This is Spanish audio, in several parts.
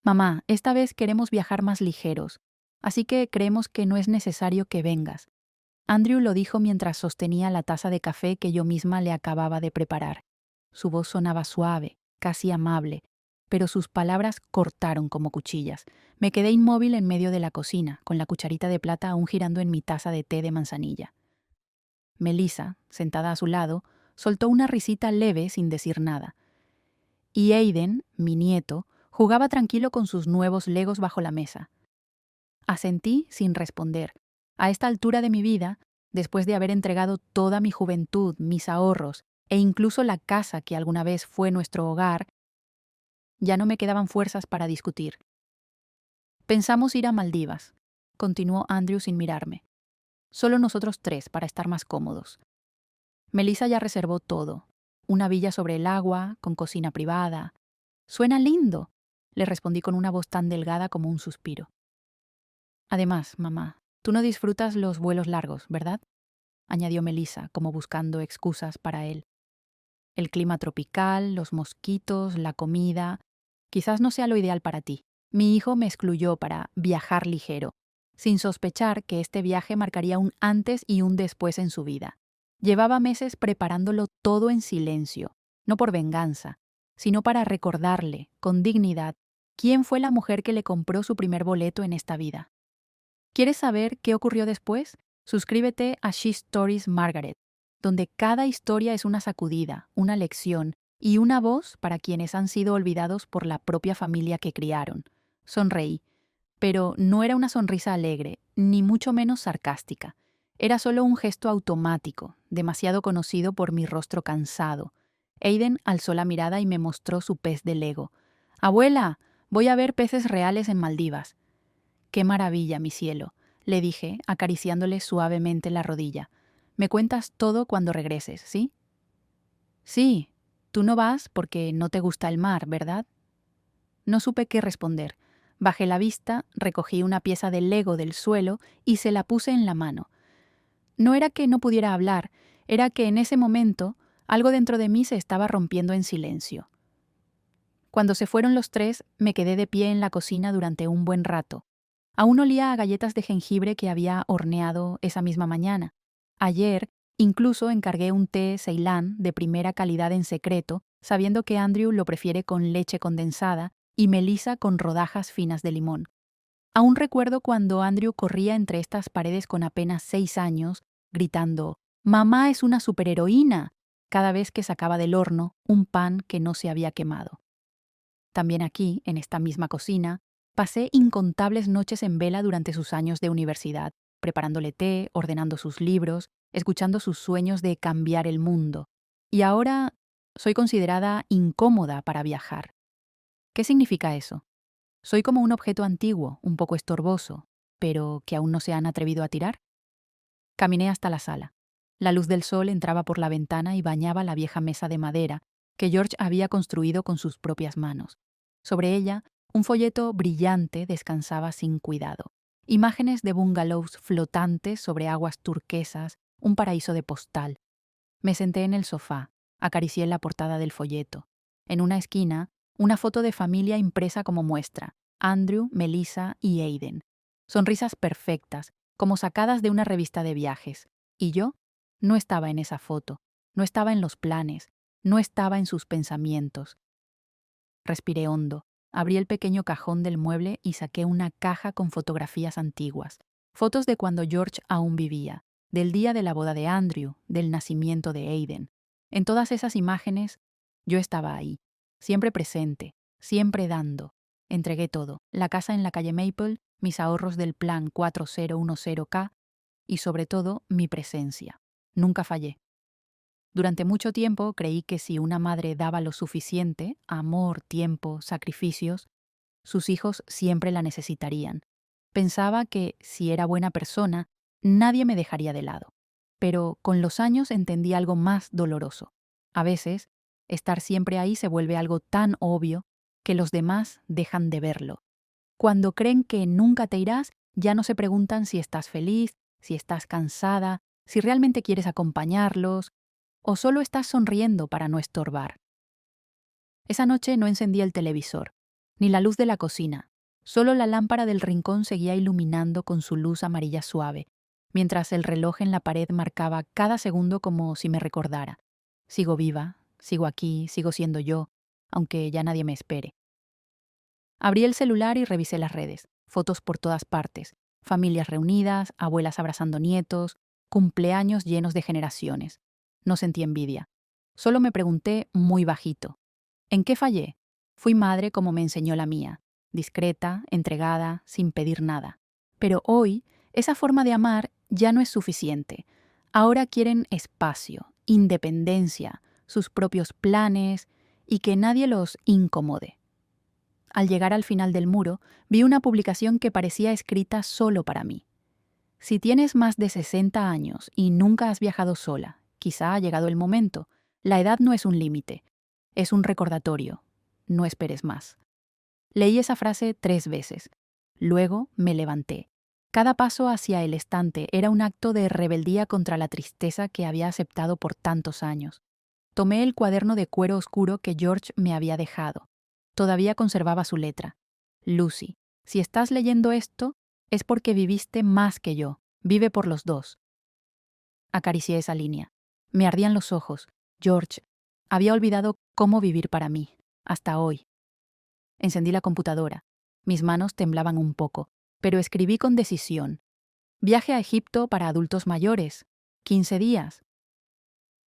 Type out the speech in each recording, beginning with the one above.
Mamá, esta vez queremos viajar más ligeros, así que creemos que no es necesario que vengas. Andrew lo dijo mientras sostenía la taza de café que yo misma le acababa de preparar. Su voz sonaba suave, casi amable, pero sus palabras cortaron como cuchillas. Me quedé inmóvil en medio de la cocina, con la cucharita de plata aún girando en mi taza de té de manzanilla. Melissa, sentada a su lado, soltó una risita leve sin decir nada. Y Aiden, mi nieto, jugaba tranquilo con sus nuevos legos bajo la mesa. Asentí sin responder. A esta altura de mi vida, después de haber entregado toda mi juventud, mis ahorros e incluso la casa que alguna vez fue nuestro hogar, ya no me quedaban fuerzas para discutir. Pensamos ir a Maldivas, continuó Andrew sin mirarme. Solo nosotros tres para estar más cómodos. Melissa ya reservó todo. Una villa sobre el agua, con cocina privada. Suena lindo, le respondí con una voz tan delgada como un suspiro. Además, mamá, tú no disfrutas los vuelos largos, ¿verdad? Añadió Melissa, como buscando excusas para él. El clima tropical, los mosquitos, la comida. Quizás no sea lo ideal para ti. Mi hijo me excluyó para viajar ligero, sin sospechar que este viaje marcaría un antes y un después en su vida. Llevaba meses preparándolo todo en silencio, no por venganza, sino para recordarle, con dignidad, quién fue la mujer que le compró su primer boleto en esta vida. ¿Quieres saber qué ocurrió después? Suscríbete a She Stories Margaret, donde cada historia es una sacudida, una lección y una voz para quienes han sido olvidados por la propia familia que criaron. Sonreí, pero no era una sonrisa alegre, ni mucho menos sarcástica. Era solo un gesto automático, demasiado conocido por mi rostro cansado. Aiden alzó la mirada y me mostró su pez de Lego. «Abuela, voy a ver peces reales en Maldivas». «Qué maravilla, mi cielo», le dije, acariciándole suavemente la rodilla. «Me cuentas todo cuando regreses, ¿sí?» «Sí, tú no vas porque no te gusta el mar, ¿verdad?» No supe qué responder. Bajé la vista, recogí una pieza de Lego del suelo y se la puse en la mano. No era que no pudiera hablar, era que en ese momento algo dentro de mí se estaba rompiendo en silencio. Cuando se fueron los tres, me quedé de pie en la cocina durante un buen rato. Aún olía a galletas de jengibre que había horneado esa misma mañana. Ayer, incluso encargué un té Ceilán de primera calidad en secreto, sabiendo que Andrew lo prefiere con leche condensada y Melissa con rodajas finas de limón. Aún recuerdo cuando Andrew corría entre estas paredes con apenas 6 años, gritando «¡Mamá es una superheroína!» cada vez que sacaba del horno un pan que no se había quemado. También aquí, en esta misma cocina, pasé incontables noches en vela durante sus años de universidad, preparándole té, ordenando sus libros, escuchando sus sueños de cambiar el mundo. Y ahora soy considerada incómoda para viajar. ¿Qué significa eso? ¿Soy como un objeto antiguo, un poco estorboso, pero que aún no se han atrevido a tirar? Caminé hasta la sala. La luz del sol entraba por la ventana y bañaba la vieja mesa de madera que George había construido con sus propias manos. Sobre ella, un folleto brillante descansaba sin cuidado. Imágenes de bungalows flotantes sobre aguas turquesas, un paraíso de postal. Me senté en el sofá, acaricié la portada del folleto. En una esquina, una foto de familia impresa como muestra: Andrew, Melissa y Aiden. Sonrisas perfectas, como sacadas de una revista de viajes. Y yo no estaba en esa foto, no estaba en los planes, no estaba en sus pensamientos. Respiré hondo, abrí el pequeño cajón del mueble y saqué una caja con fotografías antiguas. Fotos de cuando George aún vivía, del día de la boda de Andrew, del nacimiento de Aiden. En todas esas imágenes, yo estaba ahí, siempre presente, siempre dando. Entregué todo: la casa en la calle Maple, mis ahorros del plan 4010K y, sobre todo, mi presencia. Nunca fallé. Durante mucho tiempo creí que si una madre daba lo suficiente, amor, tiempo, sacrificios, sus hijos siempre la necesitarían. Pensaba que, si era buena persona, nadie me dejaría de lado. Pero con los años entendí algo más doloroso. A veces, estar siempre ahí se vuelve algo tan obvio que los demás dejan de verlo. Cuando creen que nunca te irás, ya no se preguntan si estás feliz, si estás cansada, si realmente quieres acompañarlos, o solo estás sonriendo para no estorbar. Esa noche no encendí el televisor. ni la luz de la cocina. Solo la lámpara del rincón seguía iluminando con su luz amarilla suave, mientras el reloj en la pared marcaba cada segundo como si me recordara. Sigo viva, sigo aquí, sigo siendo yo, aunque ya nadie me espere. Abrí el celular y revisé las redes. Fotos por todas partes. Familias reunidas, abuelas abrazando nietos, cumpleaños llenos de generaciones. No sentí envidia. Solo me pregunté muy bajito: ¿en qué fallé? Fui madre como me enseñó la mía, discreta, entregada, sin pedir nada. Pero hoy, esa forma de amar ya no es suficiente. Ahora quieren espacio, independencia, sus propios planes y que nadie los incomode. Al llegar al final del muro, vi una publicación que parecía escrita solo para mí. Si tienes más de 60 años y nunca has viajado sola, quizá ha llegado el momento. La edad no es un límite, es un recordatorio. No esperes más. Leí esa frase 3 veces. Luego me levanté. Cada paso hacia el estante era un acto de rebeldía contra la tristeza que había aceptado por tantos años. Tomé el cuaderno de cuero oscuro que George me había dejado. Todavía conservaba su letra. Lucy, si estás leyendo esto, es porque viviste más que yo. Vive por los dos. Acaricié esa línea. Me ardían los ojos. George, había olvidado cómo vivir para mí. Hasta hoy. Encendí la computadora. Mis manos temblaban un poco, pero escribí con decisión. Viaje a Egipto para adultos mayores. 15 días.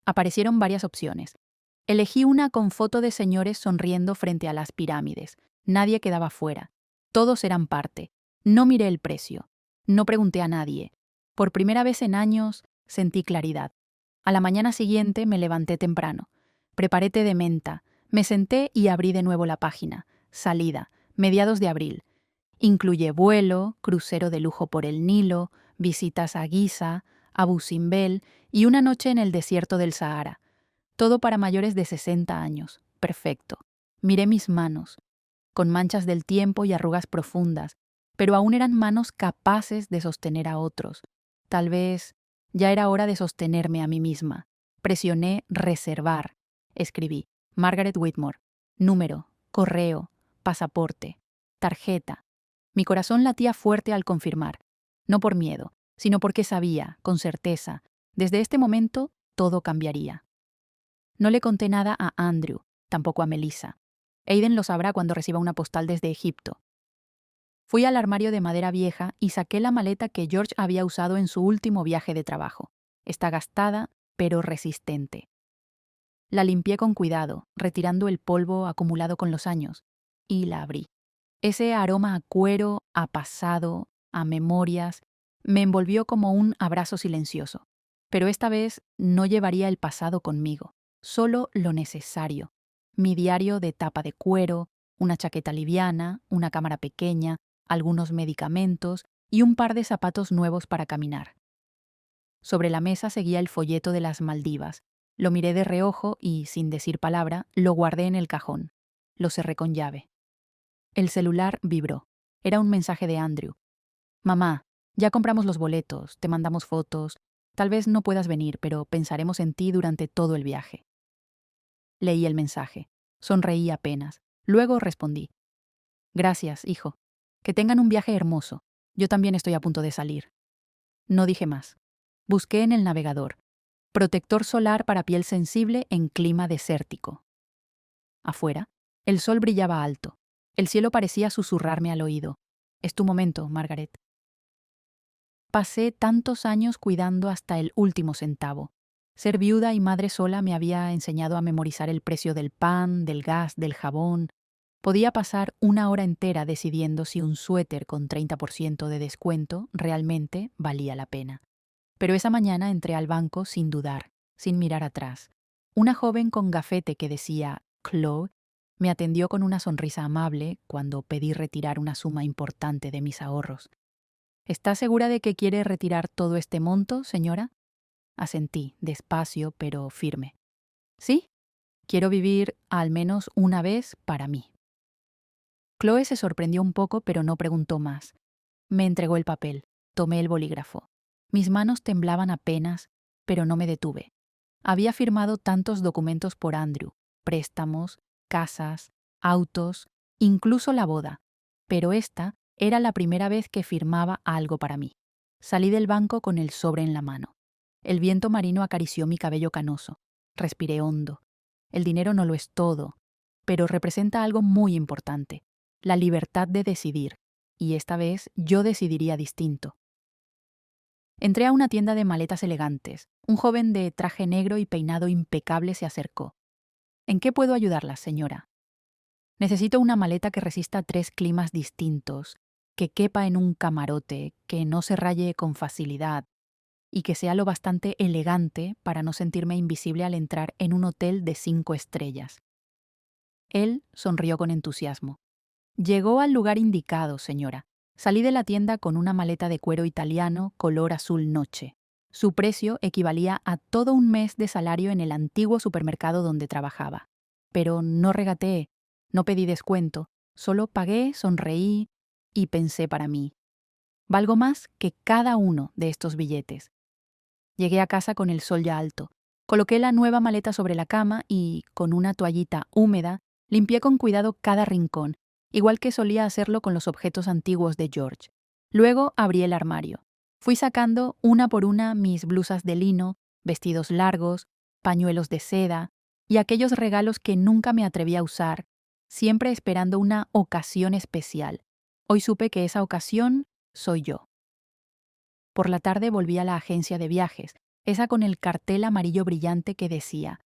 Aparecieron varias opciones. Elegí una con foto de señores sonriendo frente a las pirámides. Nadie quedaba fuera. Todos eran parte. No miré el precio. No pregunté a nadie. Por primera vez en años, sentí claridad. A la mañana siguiente me levanté temprano. Preparé té de menta. Me senté y abrí de nuevo la página. Salida, mediados de abril. Incluye vuelo, crucero de lujo por el Nilo, visitas a Giza, Abu Simbel y una noche en el desierto del Sahara. Todo para mayores de 60 años. Perfecto. Miré mis manos, con manchas del tiempo y arrugas profundas, pero aún eran manos capaces de sostener a otros. Tal vez ya era hora de sostenerme a mí misma. Presioné reservar. Escribí: Margaret Whitmore. Número, correo, pasaporte, tarjeta. Mi corazón latía fuerte al confirmar. No por miedo, sino porque sabía, con certeza, desde este momento todo cambiaría. No le conté nada a Andrew, tampoco a Melissa. Aiden lo sabrá cuando reciba una postal desde Egipto. Fui al armario de madera vieja y saqué la maleta que George había usado en su último viaje de trabajo. Está gastada, pero resistente. La limpié con cuidado, retirando el polvo acumulado con los años, y la abrí. Ese aroma a cuero, a pasado, a memorias, me envolvió como un abrazo silencioso. Pero esta vez no llevaría el pasado conmigo. Solo lo necesario. Mi diario de tapa de cuero, una chaqueta liviana, una cámara pequeña, algunos medicamentos y un par de zapatos nuevos para caminar. Sobre la mesa seguía el folleto de las Maldivas. Lo miré de reojo y, sin decir palabra, lo guardé en el cajón. Lo cerré con llave. El celular vibró. Era un mensaje de Andrew. Mamá, ya compramos los boletos, te mandamos fotos. Tal vez no puedas venir, pero pensaremos en ti durante todo el viaje. Leí el mensaje. Sonreí apenas. Luego respondí: Gracias, hijo. Que tengan un viaje hermoso. Yo también estoy a punto de salir. No dije más. Busqué en el navegador: protector solar para piel sensible en clima desértico. Afuera, el sol brillaba alto. El cielo parecía susurrarme al oído: Es tu momento, Margaret. Pasé tantos años cuidando hasta el último centavo. Ser viuda y madre sola me había enseñado a memorizar el precio del pan, del gas, del jabón. Podía pasar una hora entera decidiendo si un suéter con 30% de descuento realmente valía la pena. Pero esa mañana entré al banco sin dudar, sin mirar atrás. Una joven con gafete que decía Chloe me atendió con una sonrisa amable cuando pedí retirar una suma importante de mis ahorros. ¿Está segura de que quiere retirar todo este monto, señora? Asentí, despacio pero firme. Sí, quiero vivir al menos una vez para mí. Chloe se sorprendió un poco, pero no preguntó más. Me entregó el papel. Tomé el bolígrafo. Mis manos temblaban apenas, pero no me detuve. Había firmado tantos documentos por Andrew: préstamos, casas, autos, incluso la boda. Pero esta era la primera vez que firmaba algo para mí. Salí del banco con el sobre en la mano. El viento marino acarició mi cabello canoso. Respiré hondo. El dinero no lo es todo, pero representa algo muy importante, la libertad de decidir. Y esta vez yo decidiría distinto. Entré a una tienda de maletas elegantes. Un joven de traje negro y peinado impecable se acercó. ¿En qué puedo ayudarla, señora? Necesito una maleta que resista 3 climas distintos, que quepa en un camarote, que no se raye con facilidad y que sea lo bastante elegante para no sentirme invisible al entrar en un hotel de 5 estrellas. Él sonrió con entusiasmo. Llegó al lugar indicado, señora. Salí de la tienda con una maleta de cuero italiano color azul noche. Su precio equivalía a todo un mes de salario en el antiguo supermercado donde trabajaba. Pero no regateé, no pedí descuento, solo pagué, sonreí y pensé para mí. Valgo más que cada uno de estos billetes. Llegué a casa con el sol ya alto. Coloqué la nueva maleta sobre la cama y, con una toallita húmeda, limpié con cuidado cada rincón, igual que solía hacerlo con los objetos antiguos de George. Luego abrí el armario. Fui sacando una por una mis blusas de lino, vestidos largos, pañuelos de seda y aquellos regalos que nunca me atreví a usar, siempre esperando una ocasión especial. Hoy supe que esa ocasión soy yo. Por la tarde volví a la agencia de viajes, esa con el cartel amarillo brillante que decía: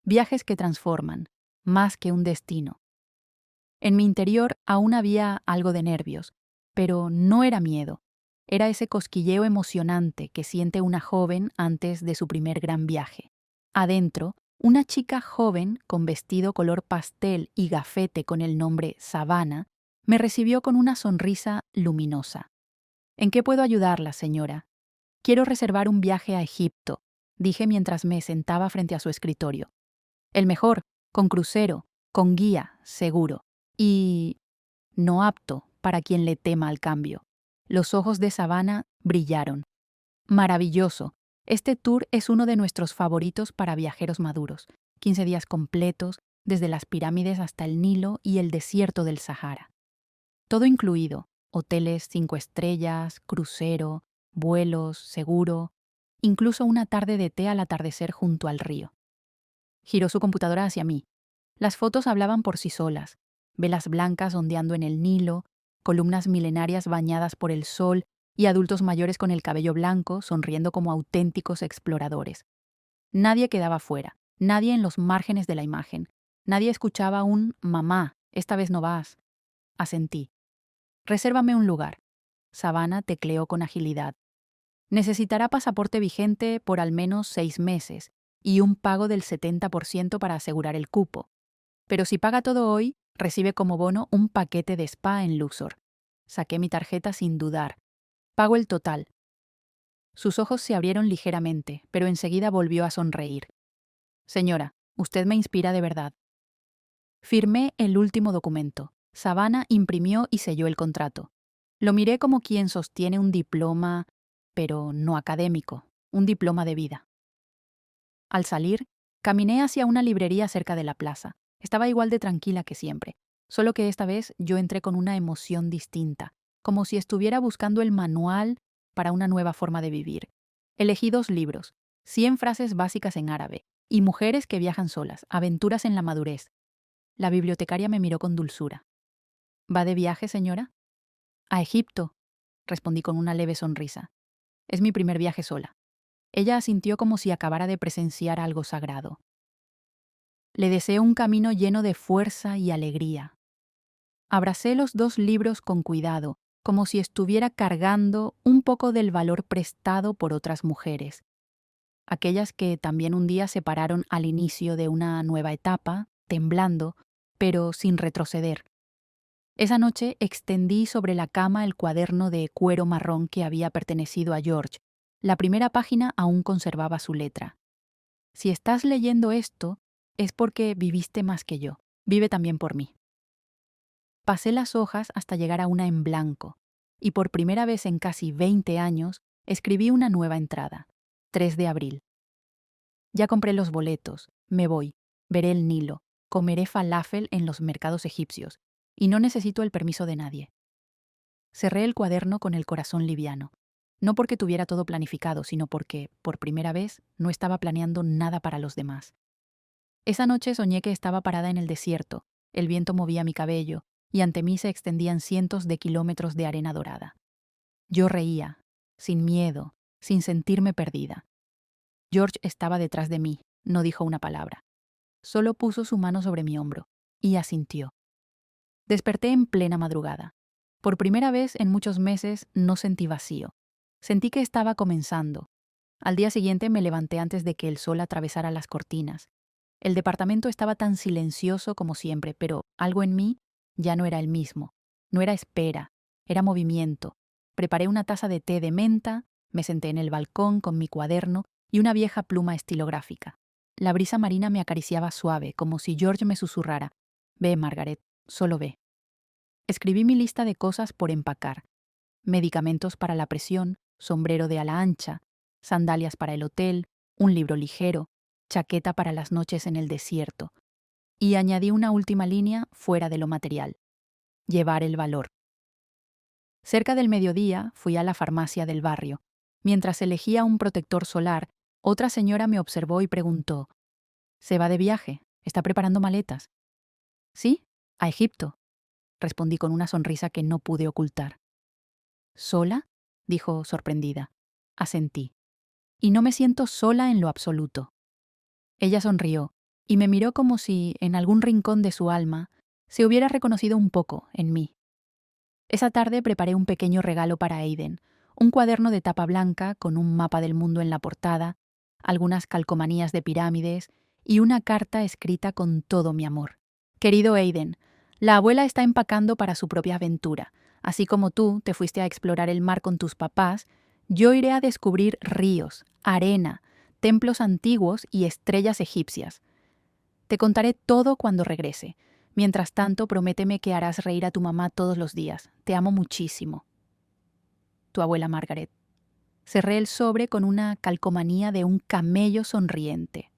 Viajes que transforman, más que un destino. En mi interior aún había algo de nervios, pero no era miedo. Era ese cosquilleo emocionante que siente una joven antes de su primer gran viaje. Adentro, una chica joven con vestido color pastel y gafete con el nombre Savannah me recibió con una sonrisa luminosa. ¿En qué puedo ayudarla, señora? Quiero reservar un viaje a Egipto, dije mientras me sentaba frente a su escritorio. El mejor, con crucero, con guía, seguro. Y no apto para quien le tema al cambio. Los ojos de Savannah brillaron. Maravilloso. Este tour es uno de nuestros favoritos para viajeros maduros. 15 días completos, desde las pirámides hasta el Nilo y el desierto del Sahara. Todo incluido. Hoteles 5 estrellas, crucero, vuelos, seguro, incluso una tarde de té al atardecer junto al río. Giró su computadora hacia mí. Las fotos hablaban por sí solas. Velas blancas ondeando en el Nilo, columnas milenarias bañadas por el sol y adultos mayores con el cabello blanco sonriendo como auténticos exploradores. Nadie quedaba fuera, nadie en los márgenes de la imagen. Nadie escuchaba un «mamá, esta vez no vas». Asentí. «Resérvame un lugar». Savannah tecleó con agilidad. «Necesitará pasaporte vigente por al menos 6 meses y un pago del 70% para asegurar el cupo. Pero si paga todo hoy, recibe como bono un paquete de spa en Luxor». Saqué mi tarjeta sin dudar. «Pago el total». Sus ojos se abrieron ligeramente, pero enseguida volvió a sonreír. «Señora, usted me inspira de verdad». Firmé el último documento. Savannah imprimió y selló el contrato. Lo miré como quien sostiene un diploma, pero no académico, un diploma de vida. Al salir, caminé hacia una librería cerca de la plaza. Estaba igual de tranquila que siempre, solo que esta vez yo entré con una emoción distinta, como si estuviera buscando el manual para una nueva forma de vivir. Elegí 2 libros, 100 frases básicas en árabe y Mujeres que viajan solas, aventuras en la madurez. La bibliotecaria me miró con dulzura. ¿Va de viaje, señora? A Egipto, respondí con una leve sonrisa. Es mi primer viaje sola. Ella asintió como si acabara de presenciar algo sagrado. Le deseo un camino lleno de fuerza y alegría. Abracé los 2 libros con cuidado, como si estuviera cargando un poco del valor prestado por otras mujeres. Aquellas que también un día se pararon al inicio de una nueva etapa, temblando, pero sin retroceder. Esa noche extendí sobre la cama el cuaderno de cuero marrón que había pertenecido a George. La primera página aún conservaba su letra. Si estás leyendo esto, es porque viviste más que yo. Vive también por mí. Pasé las hojas hasta llegar a una en blanco, y por primera vez en casi 20 años escribí una nueva entrada. 3 de abril. Ya compré los boletos, me voy, veré el Nilo, comeré falafel en los mercados egipcios, y no necesito el permiso de nadie. Cerré el cuaderno con el corazón liviano. No porque tuviera todo planificado, sino porque, por primera vez, no estaba planeando nada para los demás. Esa noche soñé que estaba parada en el desierto, el viento movía mi cabello, y ante mí se extendían cientos de kilómetros de arena dorada. Yo reía, sin miedo, sin sentirme perdida. George estaba detrás de mí, no dijo una palabra. Solo puso su mano sobre mi hombro, y asintió. Desperté en plena madrugada. Por primera vez en muchos meses no sentí vacío. Sentí que estaba comenzando. Al día siguiente me levanté antes de que el sol atravesara las cortinas. El departamento estaba tan silencioso como siempre, pero algo en mí ya no era el mismo. No era espera, era movimiento. Preparé una taza de té de menta, me senté en el balcón con mi cuaderno y una vieja pluma estilográfica. La brisa marina me acariciaba suave, como si George me susurrara: «Ve, Margaret, solo ve». Escribí mi lista de cosas por empacar: medicamentos para la presión, sombrero de ala ancha, sandalias para el hotel, un libro ligero, chaqueta para las noches en el desierto. Y añadí una última línea fuera de lo material: llevar el valor. Cerca del mediodía fui a la farmacia del barrio. Mientras elegía un protector solar, otra señora me observó y preguntó: «¿Se va de viaje? ¿Está preparando maletas?» «Sí, a Egipto», respondí con una sonrisa que no pude ocultar. «¿Sola?», dijo sorprendida. Asentí. «Y no me siento sola en lo absoluto». Ella sonrió y me miró como si, en algún rincón de su alma, se hubiera reconocido un poco en mí. Esa tarde preparé un pequeño regalo para Aiden, un cuaderno de tapa blanca con un mapa del mundo en la portada, algunas calcomanías de pirámides y una carta escrita con todo mi amor. «Querido Aiden, la abuela está empacando para su propia aventura. Así como tú te fuiste a explorar el mar con tus papás, yo iré a descubrir ríos, arena, templos antiguos y estrellas egipcias. Te contaré todo cuando regrese. Mientras tanto, prométeme que harás reír a tu mamá todos los días. Te amo muchísimo. Tu abuela Margaret». Cerré el sobre con una calcomanía de un camello sonriente.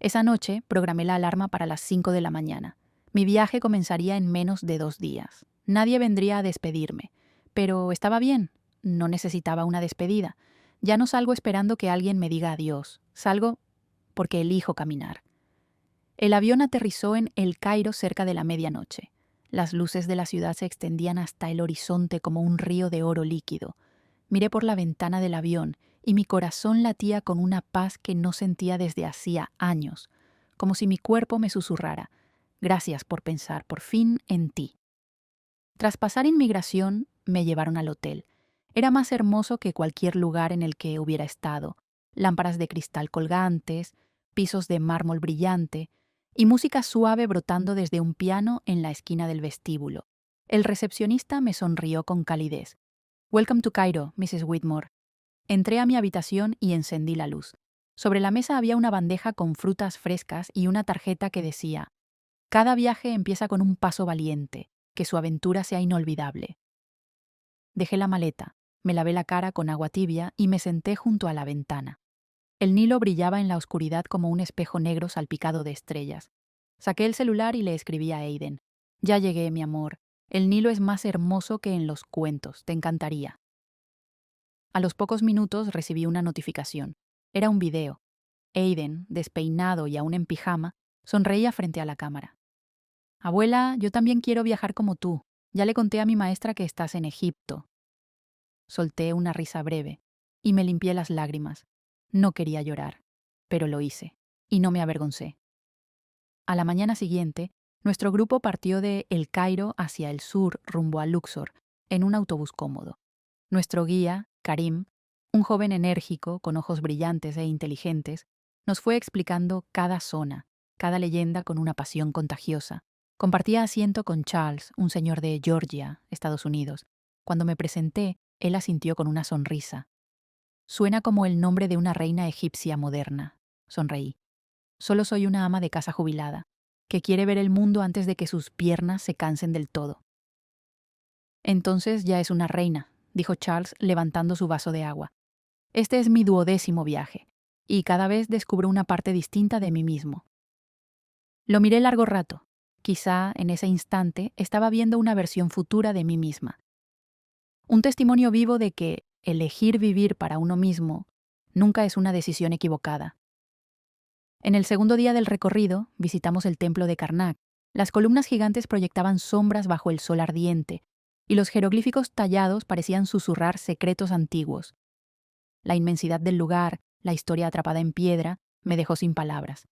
Esa noche programé la alarma para las 5 de la mañana. Mi viaje comenzaría en menos de 2 días. Nadie vendría a despedirme. Pero estaba bien. No necesitaba una despedida. Ya no salgo esperando que alguien me diga adiós. Salgo porque elijo caminar. El avión aterrizó en El Cairo cerca de la medianoche. Las luces de la ciudad se extendían hasta el horizonte como un río de oro líquido. Miré por la ventana del avión y mi corazón latía con una paz que no sentía desde hacía años, como si mi cuerpo me susurrara: «Gracias por pensar por fin en ti». Tras pasar inmigración, me llevaron al hotel. Era más hermoso que cualquier lugar en el que hubiera estado. Lámparas de cristal colgantes, pisos de mármol brillante y música suave brotando desde un piano en la esquina del vestíbulo. El recepcionista me sonrió con calidez. «Welcome to Cairo, Mrs. Whitmore». Entré a mi habitación y encendí la luz. Sobre la mesa había una bandeja con frutas frescas y una tarjeta que decía: «Cada viaje empieza con un paso valiente. Que su aventura sea inolvidable». Dejé la maleta, me lavé la cara con agua tibia y me senté junto a la ventana. El Nilo brillaba en la oscuridad como un espejo negro salpicado de estrellas. Saqué el celular y le escribí a Aiden: «Ya llegué, mi amor. El Nilo es más hermoso que en los cuentos. Te encantaría». A los pocos minutos recibí una notificación. Era un video. Aiden, despeinado y aún en pijama, sonreía frente a la cámara. «Abuela, yo también quiero viajar como tú. Ya le conté a mi maestra que estás en Egipto». Solté una risa breve y me limpié las lágrimas. No quería llorar, pero lo hice, y no me avergoncé. A la mañana siguiente, nuestro grupo partió de El Cairo hacia el sur rumbo a Luxor, en un autobús cómodo. Nuestro guía, Karim, un joven enérgico, con ojos brillantes e inteligentes, nos fue explicando cada zona, cada leyenda con una pasión contagiosa. Compartía asiento con Charles, un señor de Georgia, Estados Unidos. Cuando me presenté, él asintió con una sonrisa. «Suena como el nombre de una reina egipcia moderna», sonreí. «Solo soy una ama de casa jubilada, que quiere ver el mundo antes de que sus piernas se cansen del todo». «Entonces ya es una reina», dijo Charles levantando su vaso de agua. «Este es mi 12º viaje, y cada vez descubro una parte distinta de mí mismo». Lo miré largo rato. Quizá en ese instante estaba viendo una versión futura de mí misma. Un testimonio vivo de que elegir vivir para uno mismo nunca es una decisión equivocada. En el segundo día del recorrido, visitamos el templo de Karnak. Las columnas gigantes proyectaban sombras bajo el sol ardiente, y los jeroglíficos tallados parecían susurrar secretos antiguos. La inmensidad del lugar, la historia atrapada en piedra, me dejó sin palabras.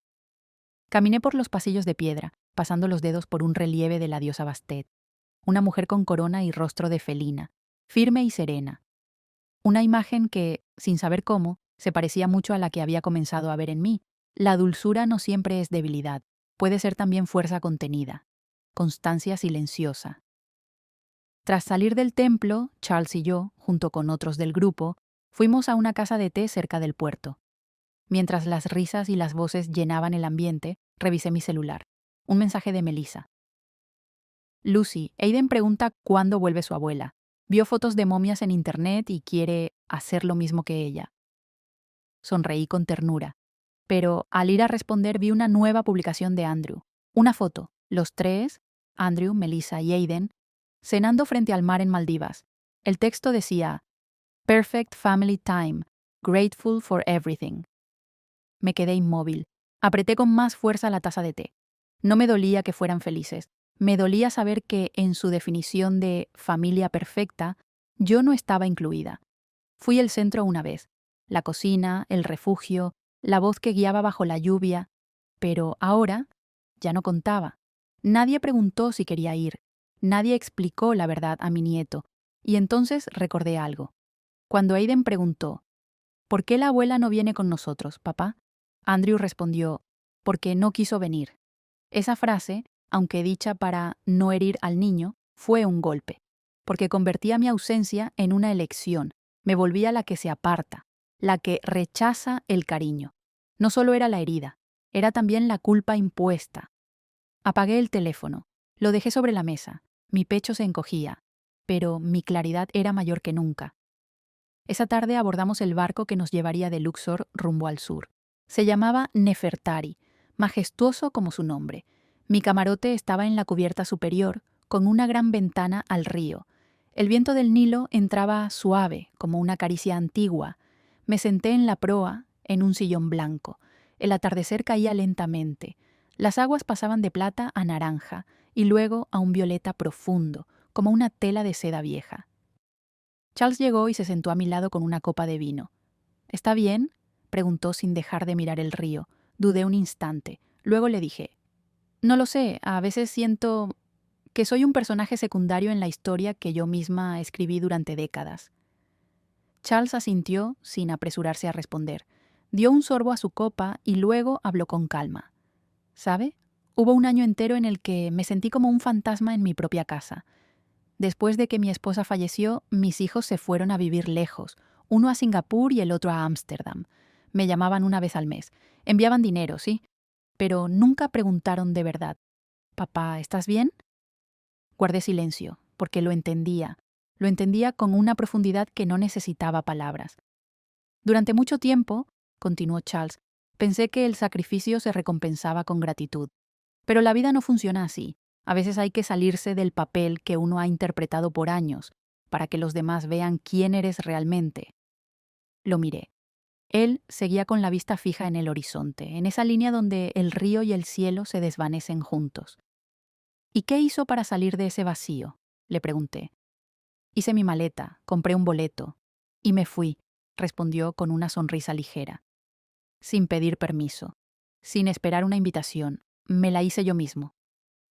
Caminé por los pasillos de piedra, pasando los dedos por un relieve de la diosa Bastet, una mujer con corona y rostro de felina, firme y serena. Una imagen que, sin saber cómo, se parecía mucho a la que había comenzado a ver en mí. La dulzura no siempre es debilidad, puede ser también fuerza contenida, constancia silenciosa. Tras salir del templo, Charles y yo, junto con otros del grupo, fuimos a una casa de té cerca del puerto. Mientras las risas y las voces llenaban el ambiente, revisé mi celular. Un mensaje de Melissa. Lucy, Aiden pregunta cuándo vuelve su abuela. Vio fotos de momias en internet y quiere hacer lo mismo que ella. Sonreí con ternura. Pero al ir a responder vi una nueva publicación de Andrew. Una foto, los tres, Andrew, Melissa y Aiden, cenando frente al mar en Maldivas. El texto decía, Perfect Family Time, Grateful for Everything. Me quedé inmóvil. Apreté con más fuerza la taza de té. No me dolía que fueran felices. Me dolía saber que, en su definición de familia perfecta, yo no estaba incluida. Fui el centro una vez. La cocina, el refugio, la voz que guiaba bajo la lluvia. Pero ahora ya no contaba. Nadie preguntó si quería ir. Nadie explicó la verdad a mi nieto. Y entonces recordé algo. Cuando Aiden preguntó, ¿por qué la abuela no viene con nosotros, papá? Andrew respondió, porque no quiso venir. Esa frase, aunque dicha para no herir al niño, fue un golpe, porque convertía mi ausencia en una elección, me volvía la que se aparta, la que rechaza el cariño. No solo era la herida, era también la culpa impuesta. Apagué el teléfono, lo dejé sobre la mesa, mi pecho se encogía, pero mi claridad era mayor que nunca. Esa tarde abordamos el barco que nos llevaría de Luxor rumbo al sur. Se llamaba Nefertari, majestuoso como su nombre. Mi camarote estaba en la cubierta superior, con una gran ventana al río. El viento del Nilo entraba suave, como una caricia antigua. Me senté en la proa, en un sillón blanco. El atardecer caía lentamente. Las aguas pasaban de plata a naranja, y luego a un violeta profundo, como una tela de seda vieja. Charles llegó y se sentó a mi lado con una copa de vino. ¿Está bien?, preguntó sin dejar de mirar el río. Dudé un instante. Luego le dije, no lo sé, a veces siento que soy un personaje secundario en la historia que yo misma escribí durante décadas. Charles asintió sin apresurarse a responder. Dio un sorbo a su copa y luego habló con calma. ¿Sabe? Hubo un año entero en el que me sentí como un fantasma en mi propia casa. Después de que mi esposa falleció, mis hijos se fueron a vivir lejos, uno a Singapur y el otro a Ámsterdam. Me llamaban una vez al mes. Enviaban dinero, sí, pero nunca preguntaron de verdad. «Papá, ¿estás bien?». Guardé silencio, porque lo entendía. Lo entendía con una profundidad que no necesitaba palabras. Durante mucho tiempo, continuó Charles, pensé que el sacrificio se recompensaba con gratitud. Pero la vida no funciona así. A veces hay que salirse del papel que uno ha interpretado por años, para que los demás vean quién eres realmente. Lo miré. Él seguía con la vista fija en el horizonte, en esa línea donde el río y el cielo se desvanecen juntos. ¿Y qué hizo para salir de ese vacío?, le pregunté. Hice mi maleta, compré un boleto y me fui, respondió con una sonrisa ligera. Sin pedir permiso, sin esperar una invitación, me la hice yo mismo.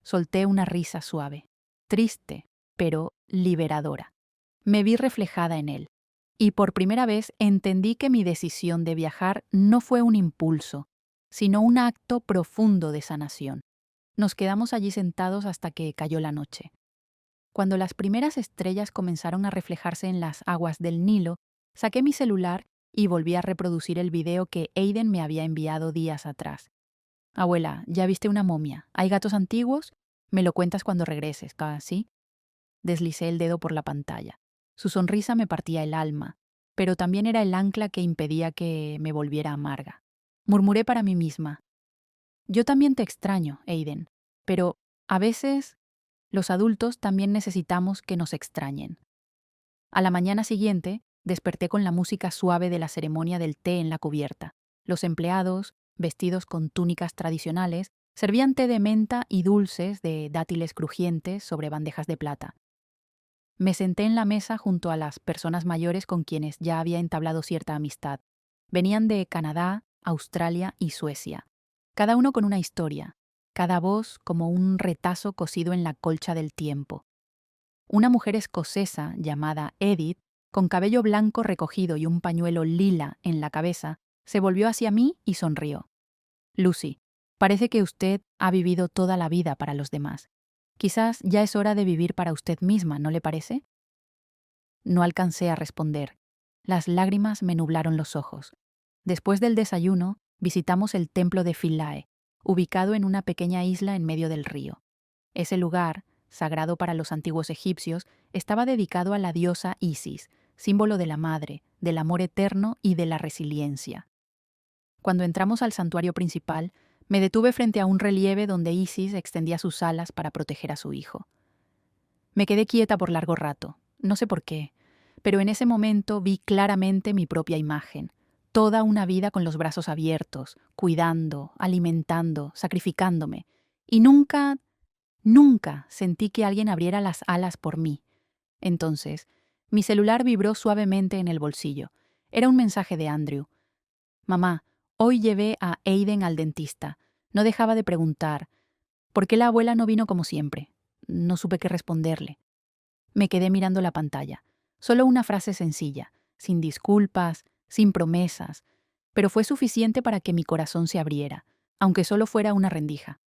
Solté una risa suave, triste, pero liberadora. Me vi reflejada en él, y por primera vez entendí que mi decisión de viajar no fue un impulso, sino un acto profundo de sanación. Nos quedamos allí sentados hasta que cayó la noche. Cuando las primeras estrellas comenzaron a reflejarse en las aguas del Nilo, saqué mi celular y volví a reproducir el video que Aiden me había enviado días atrás. «Abuela, ¿ya viste una momia? ¿Hay gatos antiguos? Me lo cuentas cuando regreses, ¿sí?». Deslicé el dedo por la pantalla. Su sonrisa me partía el alma, pero también era el ancla que impedía que me volviera amarga. Murmuré para mí misma. «Yo también te extraño, Aiden, pero A veces, los adultos también necesitamos que nos extrañen. A la mañana siguiente, desperté con la música suave de la ceremonia del té en la cubierta. Los empleados, vestidos con túnicas tradicionales, servían té de menta y dulces de dátiles crujientes sobre bandejas de plata. Me senté en la mesa junto a las personas mayores con quienes ya había entablado cierta amistad. Venían de Canadá, Australia y Suecia. Cada uno con una historia, cada voz como un retazo cosido en la colcha del tiempo. Una mujer escocesa llamada Edith, con cabello blanco recogido y un pañuelo lila en la cabeza, se volvió hacia mí y sonrió. Lucy, parece que usted ha vivido toda la vida para los demás. Quizás ya es hora de vivir para usted misma, ¿no le parece? No alcancé a responder. Las lágrimas me nublaron los ojos. Después del desayuno, visitamos el templo de Philae, ubicado en una pequeña isla en medio del río. Ese lugar, sagrado para los antiguos egipcios, estaba dedicado a la diosa Isis, símbolo de la madre, del amor eterno y de la resiliencia. Cuando entramos al santuario principal, me detuve frente a un relieve donde Isis extendía sus alas para proteger a su hijo. Me quedé quieta por largo rato, no sé por qué, pero en ese momento vi claramente mi propia imagen, toda una vida con los brazos abiertos, cuidando, alimentando, sacrificándome, y nunca sentí que alguien abriera las alas por mí. Entonces, mi celular vibró suavemente en el bolsillo. Era un mensaje de Andrew. Mamá, hoy llevé a Aiden al dentista. No dejaba de preguntar. ¿Por qué la abuela no vino como siempre? No supe qué responderle. Me quedé mirando la pantalla. Solo una frase sencilla, sin disculpas, sin promesas, pero fue suficiente para que mi corazón se abriera, aunque solo fuera una rendija.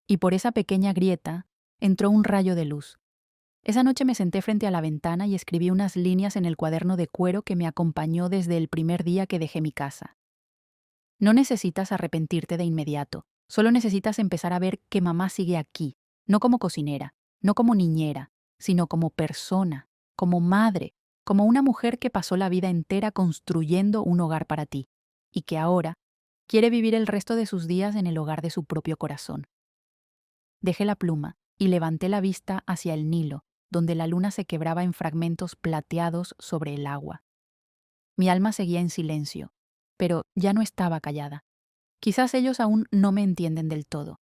Y por esa pequeña grieta entró un rayo de luz. Esa noche me senté frente a la ventana y escribí unas líneas en el cuaderno de cuero que me acompañó desde el primer día que dejé mi casa. No necesitas arrepentirte de inmediato, solo necesitas empezar a ver que mamá sigue aquí, no como cocinera, no como niñera, sino como persona, como madre, como una mujer que pasó la vida entera construyendo un hogar para ti, y que ahora quiere vivir el resto de sus días en el hogar de su propio corazón. Dejé la pluma y levanté la vista hacia el Nilo, donde la luna se quebraba en fragmentos plateados sobre el agua. Mi alma seguía en silencio, pero ya no estaba callada. Quizás ellos aún no me entienden del todo,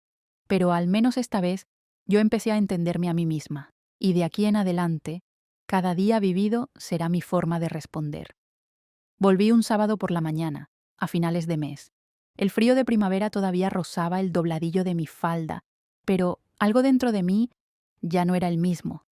pero al menos esta vez yo empecé a entenderme a mí misma, y de aquí en adelante, cada día vivido será mi forma de responder. Volví un sábado por la mañana, a finales de mes. El frío de primavera todavía rozaba el dobladillo de mi falda, pero algo dentro de mí ya no era el mismo.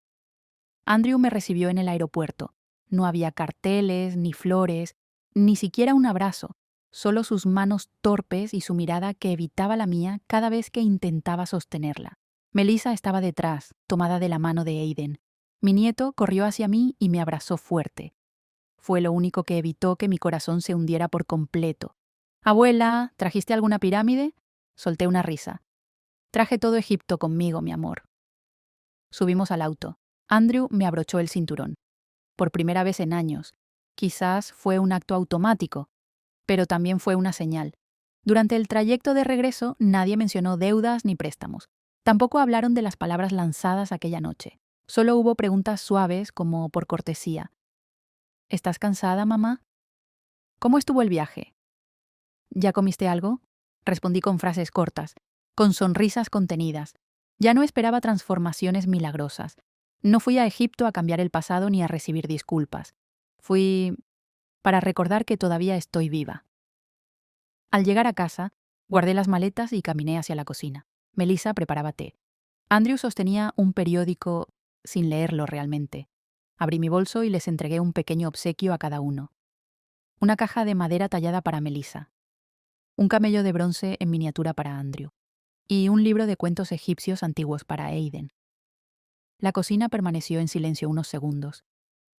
Andrew me recibió en el aeropuerto. No había carteles, ni flores, ni siquiera un abrazo, solo sus manos torpes y su mirada que evitaba la mía cada vez que intentaba sostenerla. Melissa estaba detrás, tomada de la mano de Aiden. Mi nieto corrió hacia mí y me abrazó fuerte. Fue lo único que evitó que mi corazón se hundiera por completo. «Abuela, ¿trajiste alguna pirámide?» Solté una risa. «Traje todo Egipto conmigo, mi amor». Subimos al auto. Andrew me abrochó el cinturón. Por primera vez en años. Quizás fue un acto automático, pero también fue una señal. Durante el trayecto de regreso nadie mencionó deudas ni préstamos. Tampoco hablaron de las palabras lanzadas aquella noche. Solo hubo preguntas suaves como por cortesía. «¿Estás cansada, mamá?» «¿Cómo estuvo el viaje?» «¿Ya comiste algo?» Respondí con frases cortas, con sonrisas contenidas. Ya no esperaba transformaciones milagrosas. No fui a Egipto a cambiar el pasado ni a recibir disculpas. Fui para recordar que todavía estoy viva. Al llegar a casa, guardé las maletas y caminé hacia la cocina. Melissa preparaba té. Andrew sostenía un periódico sin leerlo realmente. Abrí mi bolso y les entregué un pequeño obsequio a cada uno. Una caja de madera tallada para Melissa, un camello de bronce en miniatura para Andrew y un libro de cuentos egipcios antiguos para Aiden. La cocina permaneció en silencio unos segundos.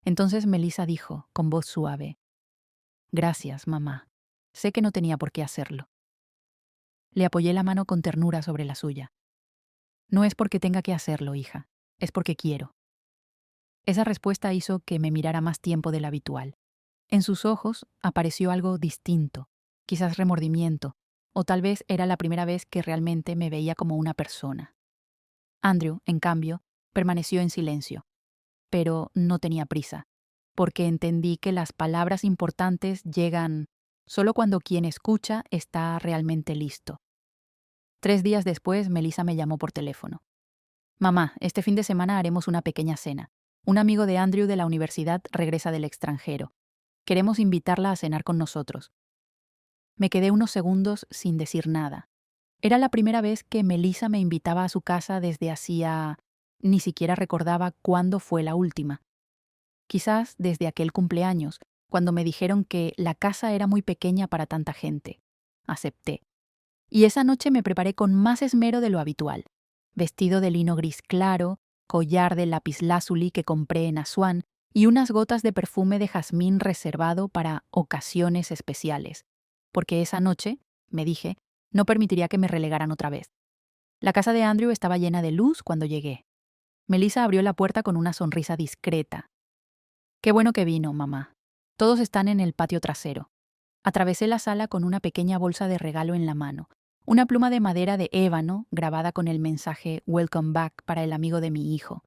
Entonces Melissa dijo, con voz suave, «Gracias, mamá. Sé que no tenía por qué hacerlo». Le apoyé la mano con ternura sobre la suya. «No es porque tenga que hacerlo, hija. Es porque quiero». Esa respuesta hizo que me mirara más tiempo del habitual. En sus ojos apareció algo distinto, quizás remordimiento, o tal vez era la primera vez que realmente me veía como una persona. Andrew, en cambio, permaneció en silencio. Pero no tenía prisa, porque entendí que las palabras importantes llegan solo cuando quien escucha está realmente listo. 3 días después, Melissa me llamó por teléfono. Mamá, este fin de semana haremos una pequeña cena. Un amigo de Andrew de la universidad regresa del extranjero. Queremos invitarla a cenar con nosotros. Me quedé unos segundos sin decir nada. Era la primera vez que Melissa me invitaba a su casa desde hacía... Ni siquiera recordaba cuándo fue la última. Quizás desde aquel cumpleaños, cuando me dijeron que la casa era muy pequeña para tanta gente. Acepté. Y esa noche me preparé con más esmero de lo habitual. Vestido de lino gris claro, collar de lapislázuli que compré en Asuán y unas gotas de perfume de jazmín reservado para ocasiones especiales. Porque esa noche, me dije, no permitiría que me relegaran otra vez. La casa de Andrew estaba llena de luz cuando llegué. Melissa abrió la puerta con una sonrisa discreta. Qué bueno que vino, mamá. Todos están en el patio trasero. Atravesé la sala con una pequeña bolsa de regalo en la mano. Una pluma de madera de ébano grabada con el mensaje Welcome back para el amigo de mi hijo.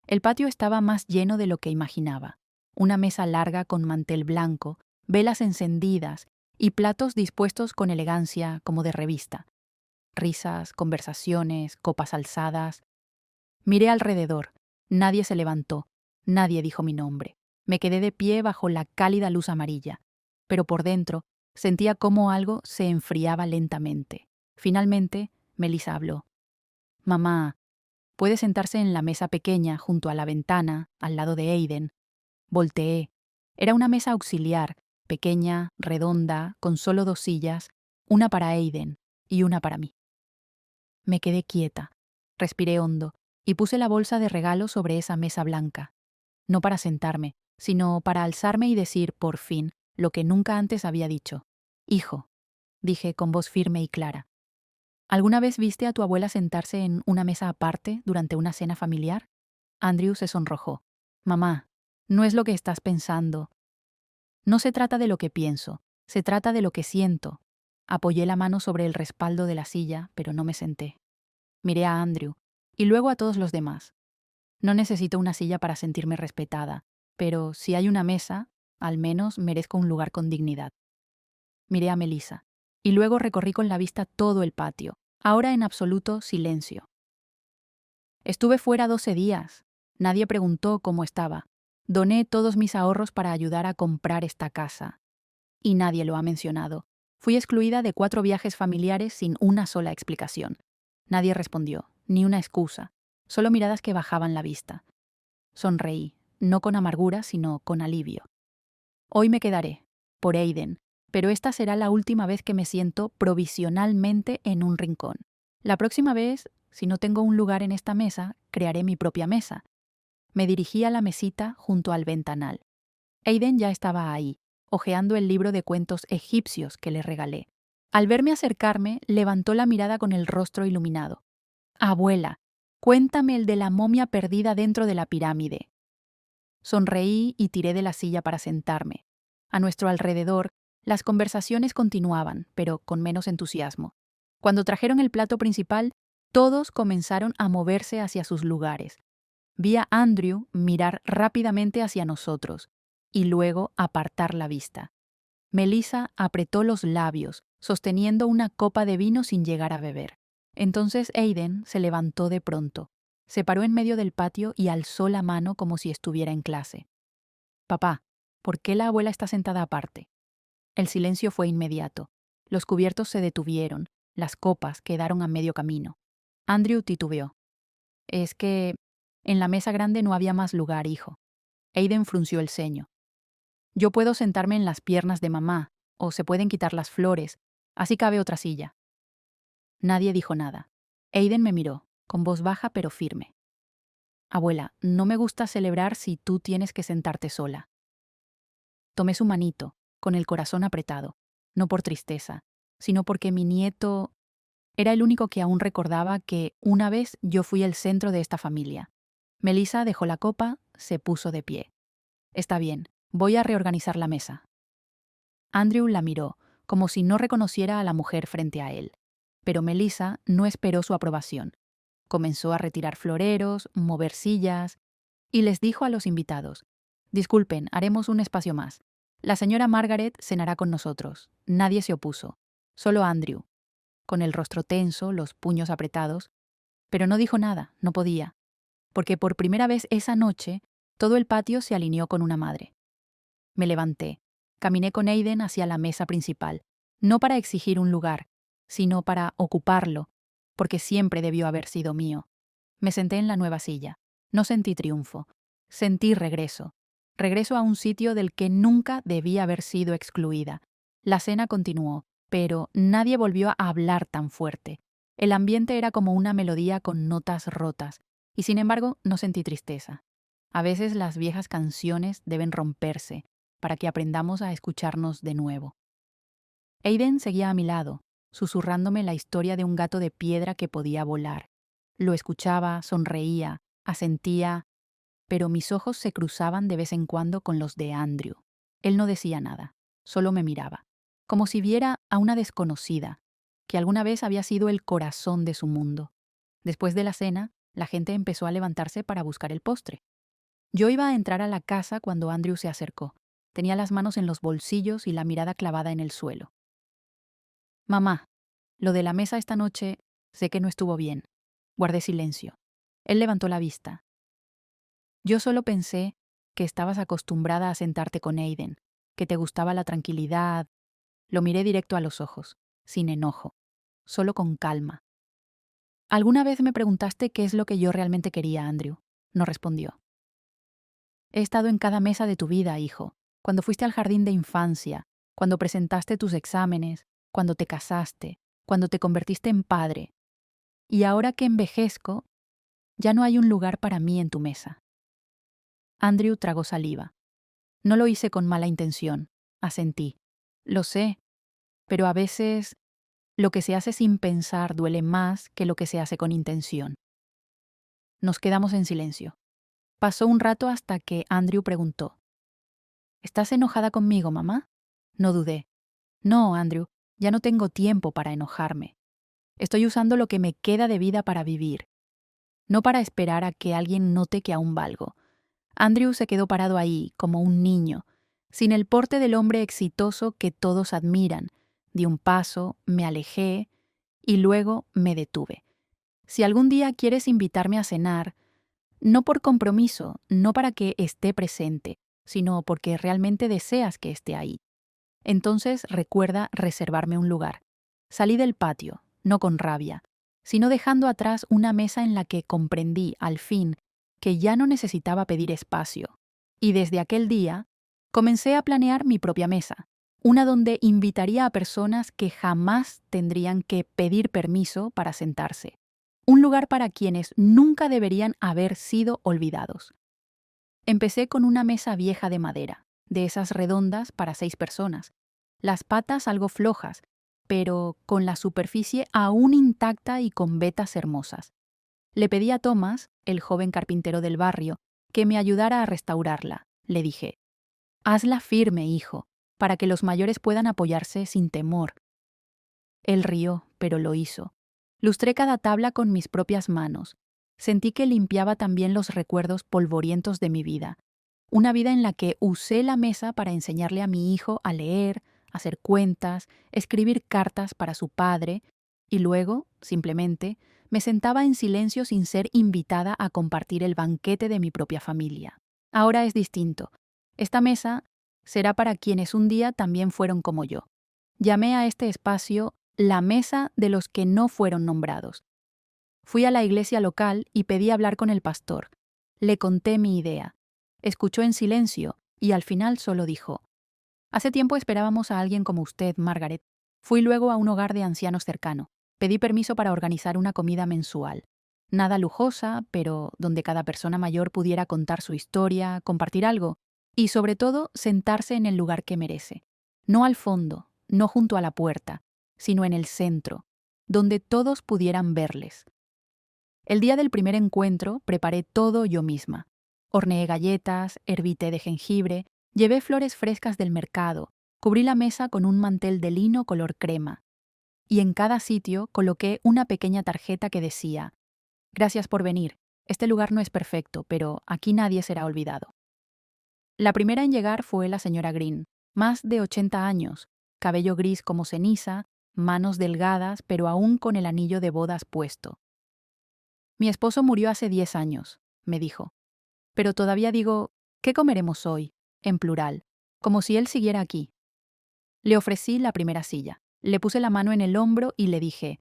El patio estaba más lleno de lo que imaginaba. Una mesa larga con mantel blanco, velas encendidas y platos dispuestos con elegancia como de revista. Risas, conversaciones, copas alzadas. Miré alrededor. Nadie se levantó. Nadie dijo mi nombre. Me quedé de pie bajo la cálida luz amarilla. Pero por dentro sentía cómo algo se enfriaba lentamente. Finalmente, Melissa habló. Mamá, puede sentarse en la mesa pequeña junto a la ventana, al lado de Aiden. Volteé. Era una mesa auxiliar, pequeña, redonda, con solo 2 sillas, una para Aiden y una para mí. Me quedé quieta, respiré hondo y puse la bolsa de regalo sobre esa mesa blanca. No para sentarme, sino para alzarme y decir, por fin, lo que nunca antes había dicho. Hijo, dije con voz firme y clara. ¿Alguna vez viste a tu abuela sentarse en una mesa aparte durante una cena familiar? Andrew se sonrojó. Mamá, no es lo que estás pensando. No se trata de lo que pienso, se trata de lo que siento. Apoyé la mano sobre el respaldo de la silla, pero no me senté. Miré a Andrew, y luego a todos los demás. No necesito una silla para sentirme respetada, pero si hay una mesa, al menos merezco un lugar con dignidad. Miré a Melissa, y luego recorrí con la vista todo el patio, ahora en absoluto silencio. Estuve fuera 12 días. Nadie preguntó cómo estaba. Doné todos mis ahorros para ayudar a comprar esta casa. Y nadie lo ha mencionado. Fui excluida de 4 viajes familiares sin una sola explicación. Nadie respondió, ni una excusa, solo miradas que bajaban la vista. Sonreí, no con amargura, sino con alivio. Hoy me quedaré, por Aiden, pero esta será la última vez que me siento provisionalmente en un rincón. La próxima vez, si no tengo un lugar en esta mesa, crearé mi propia mesa. Me dirigí a la mesita junto al ventanal. Aiden ya estaba ahí, hojeando el libro de cuentos egipcios que le regalé. Al verme acercarme, levantó la mirada con el rostro iluminado. Abuela, cuéntame el de la momia perdida dentro de la pirámide. Sonreí y tiré de la silla para sentarme. A nuestro alrededor, las conversaciones continuaban, pero con menos entusiasmo. Cuando trajeron el plato principal, todos comenzaron a moverse hacia sus lugares. Vi a Andrew mirar rápidamente hacia nosotros y luego apartar la vista. Melissa apretó los labios, sosteniendo una copa de vino sin llegar a beber. Entonces Aiden se levantó de pronto, se paró en medio del patio y alzó la mano como si estuviera en clase. Papá, ¿por qué la abuela está sentada aparte? El silencio fue inmediato. Los cubiertos se detuvieron, las copas quedaron a medio camino. Andrew titubeó. Es que en la mesa grande no había más lugar, hijo. Aiden frunció el ceño. Yo puedo sentarme en las piernas de mamá, o se pueden quitar las flores, así cabe otra silla. Nadie dijo nada. Aiden me miró, con voz baja pero firme. Abuela, no me gusta celebrar si tú tienes que sentarte sola. Tomé su manito, con el corazón apretado, no por tristeza, sino porque mi nieto era el único que aún recordaba que una vez yo fui el centro de esta familia. Melissa dejó la copa, se puso de pie. Está bien, voy a reorganizar la mesa. Andrew la miró, como si no reconociera a la mujer frente a él. Pero Melissa no esperó su aprobación. Comenzó a retirar floreros, mover sillas, y les dijo a los invitados: «Disculpen, haremos un espacio más. La señora Margaret cenará con nosotros». Nadie se opuso, solo Andrew, con el rostro tenso, los puños apretados, pero no dijo nada, no podía, porque por primera vez esa noche todo el patio se alineó con una madre. Me levanté, caminé con Aiden hacia la mesa principal, no para exigir un lugar, sino para ocuparlo, porque siempre debió haber sido mío. Me senté en la nueva silla. No sentí triunfo, sentí regreso. Regreso a un sitio del que nunca debía haber sido excluida. La cena continuó, pero nadie volvió a hablar tan fuerte. El ambiente era como una melodía con notas rotas, y sin embargo no sentí tristeza. A veces las viejas canciones deben romperse para que aprendamos a escucharnos de nuevo. Aiden seguía a mi lado, susurrándome la historia de un gato de piedra que podía volar. Lo escuchaba, sonreía, asentía, pero mis ojos se cruzaban de vez en cuando con los de Andrew. Él no decía nada, solo me miraba, como si viera a una desconocida, que alguna vez había sido el corazón de su mundo. Después de la cena, la gente empezó a levantarse para buscar el postre. Yo iba a entrar a la casa cuando Andrew se acercó. Tenía las manos en los bolsillos y la mirada clavada en el suelo. «Mamá, lo de la mesa esta noche sé que no estuvo bien». Guardé silencio. Él levantó la vista. «Yo solo pensé que estabas acostumbrada a sentarte con Aiden, que te gustaba la tranquilidad». Lo miré directo a los ojos, sin enojo, solo con calma. «¿Alguna vez me preguntaste qué es lo que yo realmente quería, Andrew?». No respondió. «He estado en cada mesa de tu vida, hijo. Cuando fuiste al jardín de infancia, cuando presentaste tus exámenes, cuando te casaste, cuando te convertiste en padre. Y ahora que envejezco, ya no hay un lugar para mí en tu mesa». Andrew tragó saliva. «No lo hice con mala intención», asentí. «Lo sé, pero a veces lo que se hace sin pensar duele más que lo que se hace con intención». Nos quedamos en silencio. Pasó un rato hasta que Andrew preguntó: «¿Estás enojada conmigo, mamá?». No dudé. «No, Andrew, ya no tengo tiempo para enojarme. Estoy usando lo que me queda de vida para vivir, no para esperar a que alguien note que aún valgo». Andrew se quedó parado ahí, como un niño, sin el porte del hombre exitoso que todos admiran. Di un paso, me alejé y luego me detuve. «Si algún día quieres invitarme a cenar, no por compromiso, no para que esté presente, sino porque realmente deseas que esté ahí, entonces recuerda reservarme un lugar». Salí del patio, no con rabia, sino dejando atrás una mesa en la que comprendí, al fin, que ya no necesitaba pedir espacio. Y desde aquel día, comencé a planear mi propia mesa, una donde invitaría a personas que jamás tendrían que pedir permiso para sentarse. Un lugar para quienes nunca deberían haber sido olvidados. Empecé con una mesa vieja de madera, de esas redondas para 6 personas. Las patas algo flojas, pero con la superficie aún intacta y con vetas hermosas. Le pedí a Thomas, el joven carpintero del barrio, que me ayudara a restaurarla. Le dije: «Hazla firme, hijo, para que los mayores puedan apoyarse sin temor». Él rió, pero lo hizo. Lustré cada tabla con mis propias manos. Sentí que limpiaba también los recuerdos polvorientos de mi vida. Una vida en la que usé la mesa para enseñarle a mi hijo a leer, hacer cuentas, escribir cartas para su padre, y luego, simplemente, me sentaba en silencio sin ser invitada a compartir el banquete de mi propia familia. Ahora es distinto. Esta mesa será para quienes un día también fueron como yo. Llamé a este espacio la mesa de los que no fueron nombrados. Fui a la iglesia local y pedí hablar con el pastor. Le conté mi idea. Escuchó en silencio y al final solo dijo: «Hace tiempo esperábamos a alguien como usted, Margaret». Fui luego a un hogar de ancianos cercano. Pedí permiso para organizar una comida mensual. Nada lujosa, pero donde cada persona mayor pudiera contar su historia, compartir algo y, sobre todo, sentarse en el lugar que merece. No al fondo, no junto a la puerta, sino en el centro, donde todos pudieran verles. El día del primer encuentro preparé todo yo misma. Horneé galletas, herví té de jengibre, llevé flores frescas del mercado, cubrí la mesa con un mantel de lino color crema. Y en cada sitio coloqué una pequeña tarjeta que decía: Gracias por venir. Este lugar no es perfecto, pero aquí nadie será olvidado. La primera en llegar fue la señora Green, más de 80 años, cabello gris como ceniza, manos delgadas, pero aún con el anillo de bodas puesto. Mi esposo murió hace 10 años, me dijo. Pero todavía digo, ¿qué comeremos hoy? En plural, como si él siguiera aquí. Le ofrecí la primera silla, le puse la mano en el hombro y le dije,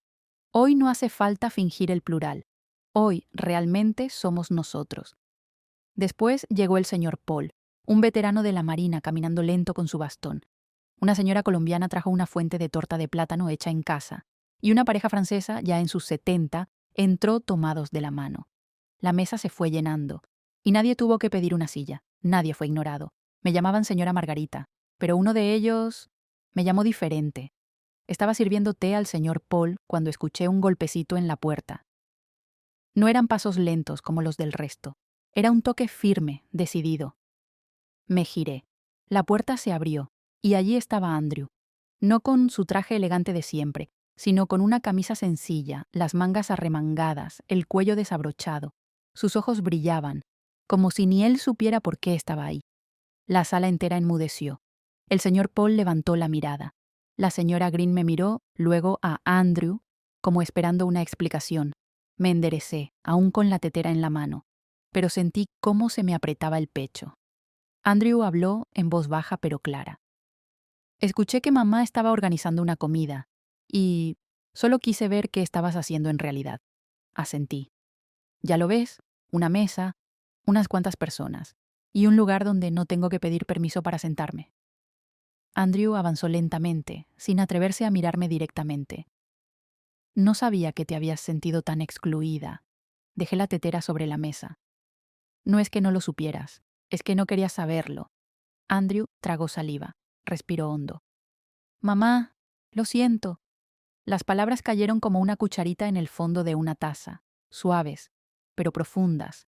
hoy no hace falta fingir el plural. Hoy realmente somos nosotros. Después llegó el señor Paul, un veterano de la marina caminando lento con su bastón. Una señora colombiana trajo una fuente de torta de plátano hecha en casa, y una pareja francesa, ya en sus 70, entró tomados de la mano. La mesa se fue llenando, y nadie tuvo que pedir una silla, nadie fue ignorado. Me llamaban señora Margarita, pero uno de ellos me llamó diferente. Estaba sirviendo té al señor Paul cuando escuché un golpecito en la puerta. No eran pasos lentos como los del resto. Era un toque firme, decidido. Me giré. La puerta se abrió, y allí estaba Andrew. No con su traje elegante de siempre, sino con una camisa sencilla, las mangas arremangadas, el cuello desabrochado. Sus ojos brillaban, como si ni él supiera por qué estaba ahí. La sala entera enmudeció. El señor Paul levantó la mirada. La señora Green me miró, luego a Andrew, como esperando una explicación. Me enderecé, aún con la tetera en la mano, pero sentí cómo se me apretaba el pecho. Andrew habló en voz baja pero clara. Escuché que mamá estaba organizando una comida, y solo quise ver qué estabas haciendo en realidad. Asentí. Ya lo ves, una mesa, unas cuantas personas, y un lugar donde no tengo que pedir permiso para sentarme. Andrew avanzó lentamente, sin atreverse a mirarme directamente. No sabía que te habías sentido tan excluida. Dejé la tetera sobre la mesa. No es que no lo supieras, es que no querías saberlo. Andrew tragó saliva, respiró hondo. Mamá, lo siento. Las palabras cayeron como una cucharita en el fondo de una taza, suaves, pero profundas.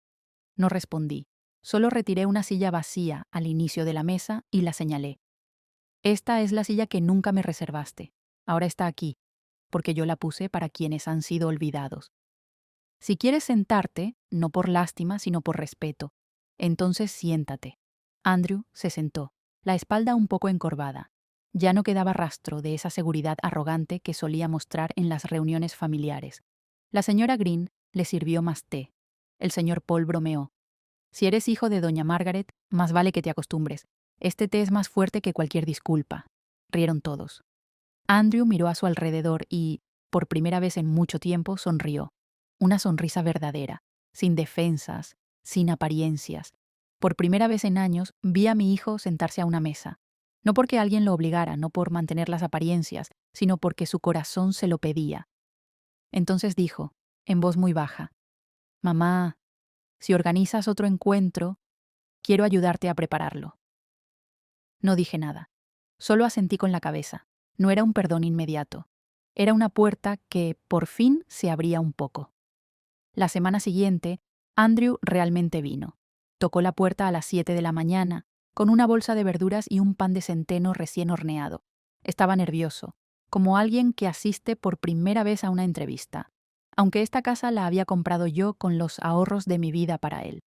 No respondí. Solo retiré una silla vacía al inicio de la mesa y la señalé. Esta es la silla que nunca me reservaste. Ahora está aquí, porque yo la puse para quienes han sido olvidados. Si quieres sentarte, no por lástima, sino por respeto, entonces siéntate. Andrew se sentó, la espalda un poco encorvada. Ya no quedaba rastro de esa seguridad arrogante que solía mostrar en las reuniones familiares. La señora Green le sirvió más té. El señor Paul bromeó. Si eres hijo de doña Margaret, más vale que te acostumbres. Este té es más fuerte que cualquier disculpa. Rieron todos. Andrew miró a su alrededor y, por primera vez en mucho tiempo, sonrió. Una sonrisa verdadera, sin defensas, sin apariencias. Por primera vez en años vi a mi hijo sentarse a una mesa. No porque alguien lo obligara, no por mantener las apariencias, sino porque su corazón se lo pedía. Entonces dijo, en voz muy baja, «Mamá, si organizas otro encuentro, quiero ayudarte a prepararlo». No dije nada. Solo asentí con la cabeza. No era un perdón inmediato. Era una puerta que, por fin, se abría un poco. La semana siguiente, Andrew realmente vino. Tocó la puerta a las 7 de la mañana, con una bolsa de verduras y un pan de centeno recién horneado. Estaba nervioso, como alguien que asiste por primera vez a una entrevista, aunque esta casa la había comprado yo con los ahorros de mi vida para él.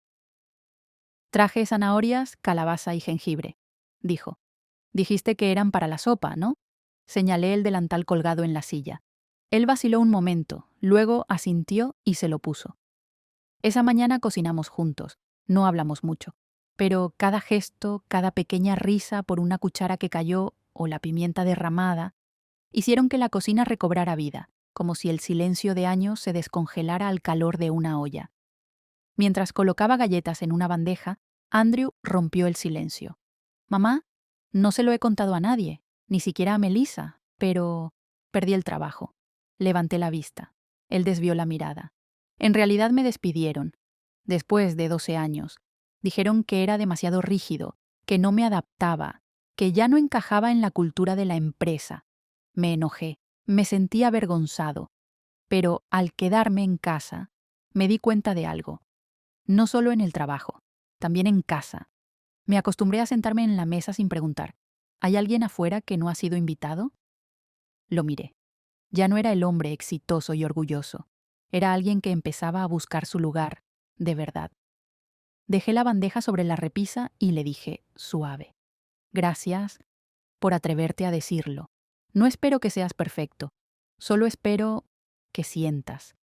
Traje zanahorias, calabaza y jengibre, dijo. Dijiste que eran para la sopa, ¿no? Señalé el delantal colgado en la silla. Él vaciló un momento, luego asintió y se lo puso. Esa mañana cocinamos juntos, no hablamos mucho, pero cada gesto, cada pequeña risa por una cuchara que cayó o la pimienta derramada, hicieron que la cocina recobrara vida, como si el silencio de años se descongelara al calor de una olla. Mientras colocaba galletas en una bandeja, Andrew rompió el silencio. «Mamá, no se lo he contado a nadie, ni siquiera a Melissa, pero...» Perdí el trabajo. Levanté la vista. Él desvió la mirada. En realidad me despidieron. Después de 12 años. Dijeron que era demasiado rígido, que no me adaptaba, que ya no encajaba en la cultura de la empresa. Me enojé, me sentí avergonzado. Pero al quedarme en casa, me di cuenta de algo. No solo en el trabajo, también en casa. Me acostumbré a sentarme en la mesa sin preguntar. ¿Hay alguien afuera que no ha sido invitado? Lo miré. Ya no era el hombre exitoso y orgulloso. Era alguien que empezaba a buscar su lugar, de verdad. Dejé la bandeja sobre la repisa y le dije, suave: gracias por atreverte a decirlo. No espero que seas perfecto, solo espero que sientas.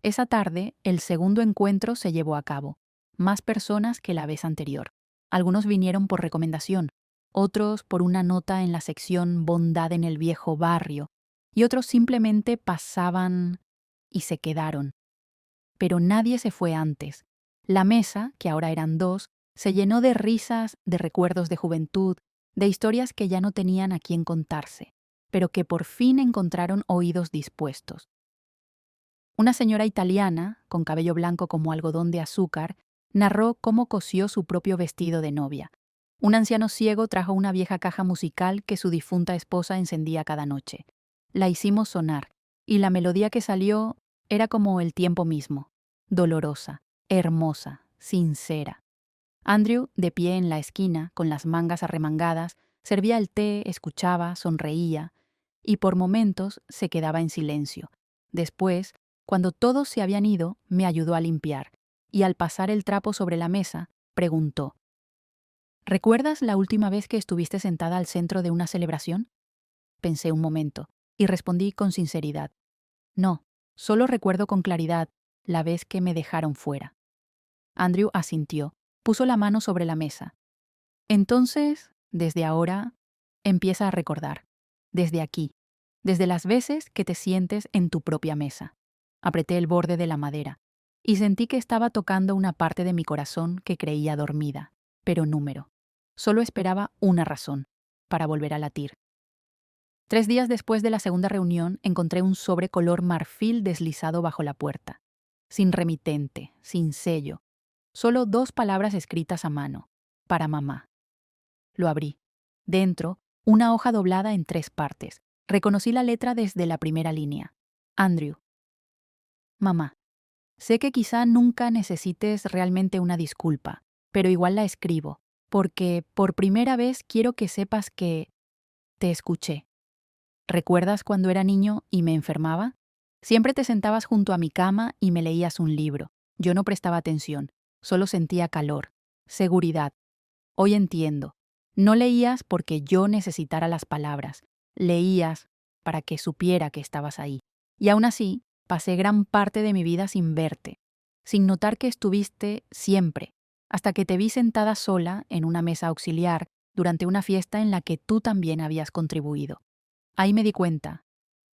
Esa tarde, el segundo encuentro se llevó a cabo. Más personas que la vez anterior. Algunos vinieron por recomendación, otros por una nota en la sección Bondad en el viejo barrio, y otros simplemente pasaban y se quedaron. Pero nadie se fue antes. La mesa, que ahora eran dos, se llenó de risas, de recuerdos de juventud, de historias que ya no tenían a quién contarse, pero que por fin encontraron oídos dispuestos. Una señora italiana, con cabello blanco como algodón de azúcar, narró cómo cosió su propio vestido de novia. Un anciano ciego trajo una vieja caja musical que su difunta esposa encendía cada noche. La hicimos sonar, y la melodía que salió era como el tiempo mismo, dolorosa, hermosa, sincera. Andrew, de pie en la esquina, con las mangas arremangadas, servía el té, escuchaba, sonreía, y por momentos se quedaba en silencio. Después, cuando todos se habían ido, me ayudó a limpiar, y al pasar el trapo sobre la mesa, preguntó: ¿recuerdas la última vez que estuviste sentada al centro de una celebración? Pensé un momento, y respondí con sinceridad: no, solo recuerdo con claridad la vez que me dejaron fuera. Andrew asintió, puso la mano sobre la mesa. Entonces, desde ahora, empieza a recordar, desde aquí, desde las veces que te sientes en tu propia mesa. Apreté el borde de la madera y sentí que estaba tocando una parte de mi corazón que creía dormida, pero número. Solo esperaba una razón para volver a latir. 3 días después de la segunda reunión, encontré un sobre color marfil deslizado bajo la puerta. Sin remitente, sin sello. Solo 2 palabras escritas a mano. Para mamá. Lo abrí. Dentro, una hoja doblada en 3 partes. Reconocí la letra desde la primera línea. Andrew. Mamá. Sé que quizá nunca necesites realmente una disculpa, pero igual la escribo, porque por primera vez quiero que sepas que te escuché. ¿Recuerdas cuando era niño y me enfermaba? Siempre te sentabas junto a mi cama y me leías un libro. Yo no prestaba atención, solo sentía calor, seguridad. Hoy entiendo. No leías porque yo necesitara las palabras. Leías para que supiera que estabas ahí. Y aún así, pasé gran parte de mi vida sin verte, sin notar que estuviste siempre, hasta que te vi sentada sola en una mesa auxiliar durante una fiesta en la que tú también habías contribuido. Ahí me di cuenta.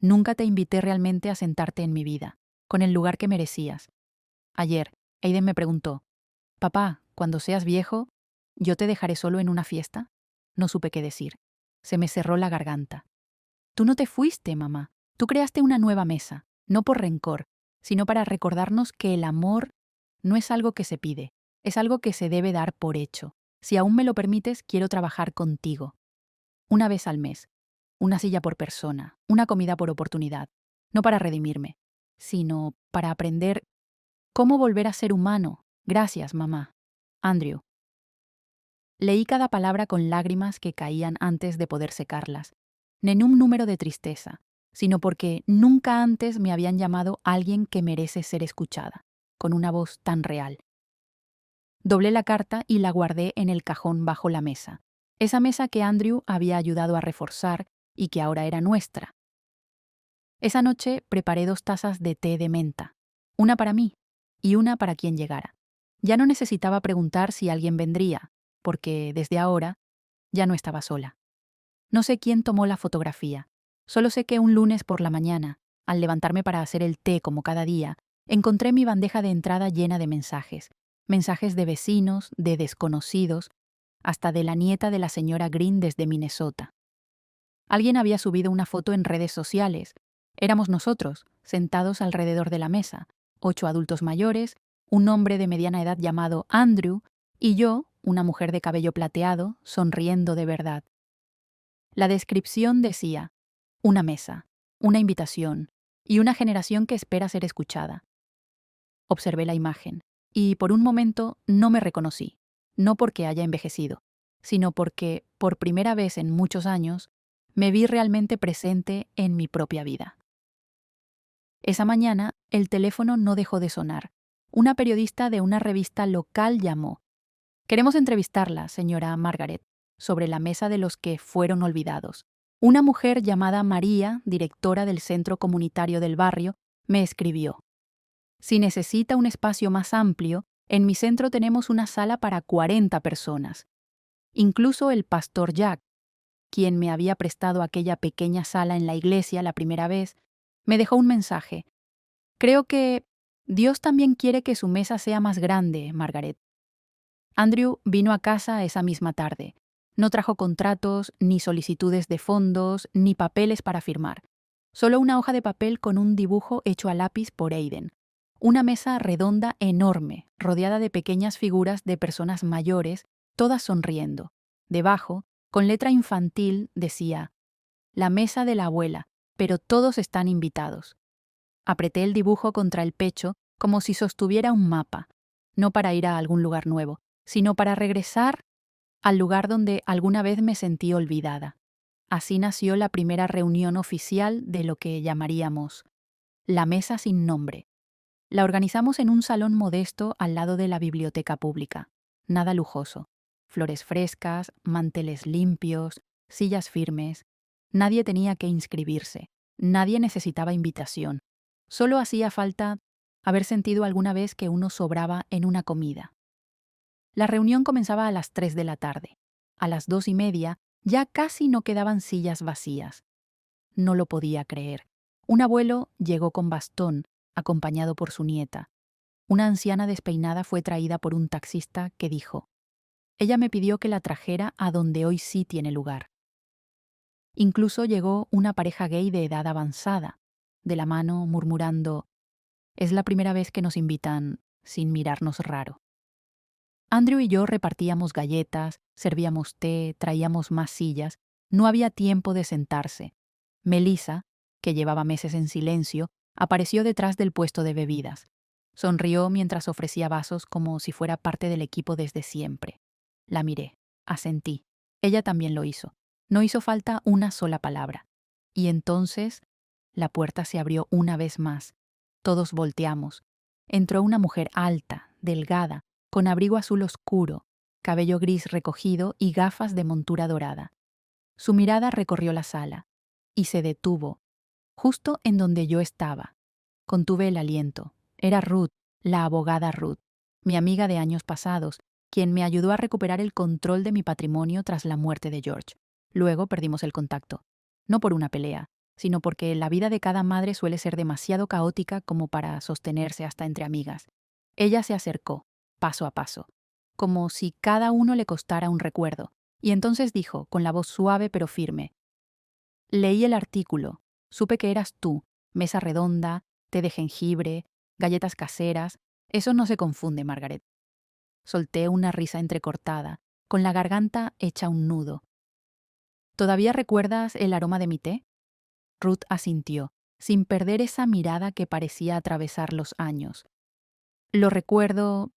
Nunca te invité realmente a sentarte en mi vida, con el lugar que merecías. Ayer, Aiden me preguntó: papá, cuando seas viejo, ¿yo te dejaré solo en una fiesta? No supe qué decir. Se me cerró la garganta. Tú no te fuiste, mamá. Tú creaste una nueva mesa, no por rencor, sino para recordarnos que el amor no es algo que se pide, es algo que se debe dar por hecho. Si aún me lo permites, quiero trabajar contigo. Una vez al mes. Una silla por persona, una comida por oportunidad. No para redimirme, sino para aprender cómo volver a ser humano. Gracias, mamá. Andrew. Leí cada palabra con lágrimas que caían antes de poder secarlas. En un número de tristeza, sino porque nunca antes me habían llamado alguien que merece ser escuchada, con una voz tan real. Doblé la carta y la guardé en el cajón bajo la mesa. Esa mesa que Andrew había ayudado a reforzar y que ahora era nuestra. Esa noche preparé 2 tazas de té de menta, una para mí y una para quien llegara. Ya no necesitaba preguntar si alguien vendría, porque desde ahora ya no estaba sola. No sé quién tomó la fotografía, solo sé que un lunes por la mañana, al levantarme para hacer el té como cada día, encontré mi bandeja de entrada llena de mensajes, mensajes de vecinos, de desconocidos, hasta de la nieta de la señora Green desde Minnesota. Alguien había subido una foto en redes sociales. Éramos nosotros, sentados alrededor de la mesa, 8 adultos mayores, un hombre de mediana edad llamado Andrew y yo, una mujer de cabello plateado, sonriendo de verdad. La descripción decía: una mesa, una invitación y una generación que espera ser escuchada. Observé la imagen y por un momento no me reconocí, no porque haya envejecido, sino porque, por primera vez en muchos años, me vi realmente presente en mi propia vida. Esa mañana, el teléfono no dejó de sonar. Una periodista de una revista local llamó. Queremos entrevistarla, señora Margaret, sobre la mesa de los que fueron olvidados. Una mujer llamada María, directora del centro comunitario del barrio, me escribió. Si necesita un espacio más amplio, en mi centro tenemos una sala para 40 personas. Incluso el pastor Jack, quien me había prestado aquella pequeña sala en la iglesia la primera vez, me dejó un mensaje. Creo que Dios también quiere que su mesa sea más grande, Margaret. Andrew vino a casa esa misma tarde. No trajo contratos, ni solicitudes de fondos, ni papeles para firmar. Solo una hoja de papel con un dibujo hecho a lápiz por Aiden. Una mesa redonda enorme, rodeada de pequeñas figuras de personas mayores, todas sonriendo. Debajo, con letra infantil, decía, «La mesa de la abuela, pero todos están invitados». Apreté el dibujo contra el pecho como si sostuviera un mapa, no para ir a algún lugar nuevo, sino para regresar al lugar donde alguna vez me sentí olvidada. Así nació la primera reunión oficial de lo que llamaríamos la Mesa sin Nombre. La organizamos en un salón modesto al lado de la biblioteca pública. Nada lujoso. Flores frescas, manteles limpios, sillas firmes. Nadie tenía que inscribirse. Nadie necesitaba invitación. Solo hacía falta haber sentido alguna vez que uno sobraba en una comida. La reunión comenzaba a las 3 de la tarde. A las 2:30 ya casi no quedaban sillas vacías. No lo podía creer. Un abuelo llegó con bastón, acompañado por su nieta. Una anciana despeinada fue traída por un taxista que dijo, «Ella me pidió que la trajera a donde hoy sí tiene lugar». Incluso llegó una pareja gay de edad avanzada, de la mano murmurando, «Es la primera vez que nos invitan sin mirarnos raro». Andrew y yo repartíamos galletas, servíamos té, traíamos más sillas. No había tiempo de sentarse. Melissa, que llevaba meses en silencio, apareció detrás del puesto de bebidas. Sonrió mientras ofrecía vasos como si fuera parte del equipo desde siempre. La miré, asentí. Ella también lo hizo. No hizo falta una sola palabra. Y entonces la puerta se abrió una vez más. Todos volteamos. Entró una mujer alta, delgada, con abrigo azul oscuro, cabello gris recogido y gafas de montura dorada. Su mirada recorrió la sala y se detuvo, justo en donde yo estaba. Contuve el aliento. Era Ruth, la abogada Ruth, mi amiga de años pasados, quien me ayudó a recuperar el control de mi patrimonio tras la muerte de George. Luego perdimos el contacto. No por una pelea, sino porque la vida de cada madre suele ser demasiado caótica como para sostenerse hasta entre amigas. Ella se acercó, paso a paso, como si cada uno le costara un recuerdo, y entonces dijo, con la voz suave pero firme, «Leí el artículo, supe que eras tú, mesa redonda, té de jengibre, galletas caseras, eso no se confunde, Margaret». Solté una risa entrecortada, con la garganta hecha un nudo. «¿Todavía recuerdas el aroma de mi té?». Ruth asintió, sin perder esa mirada que parecía atravesar los años. «Lo recuerdo,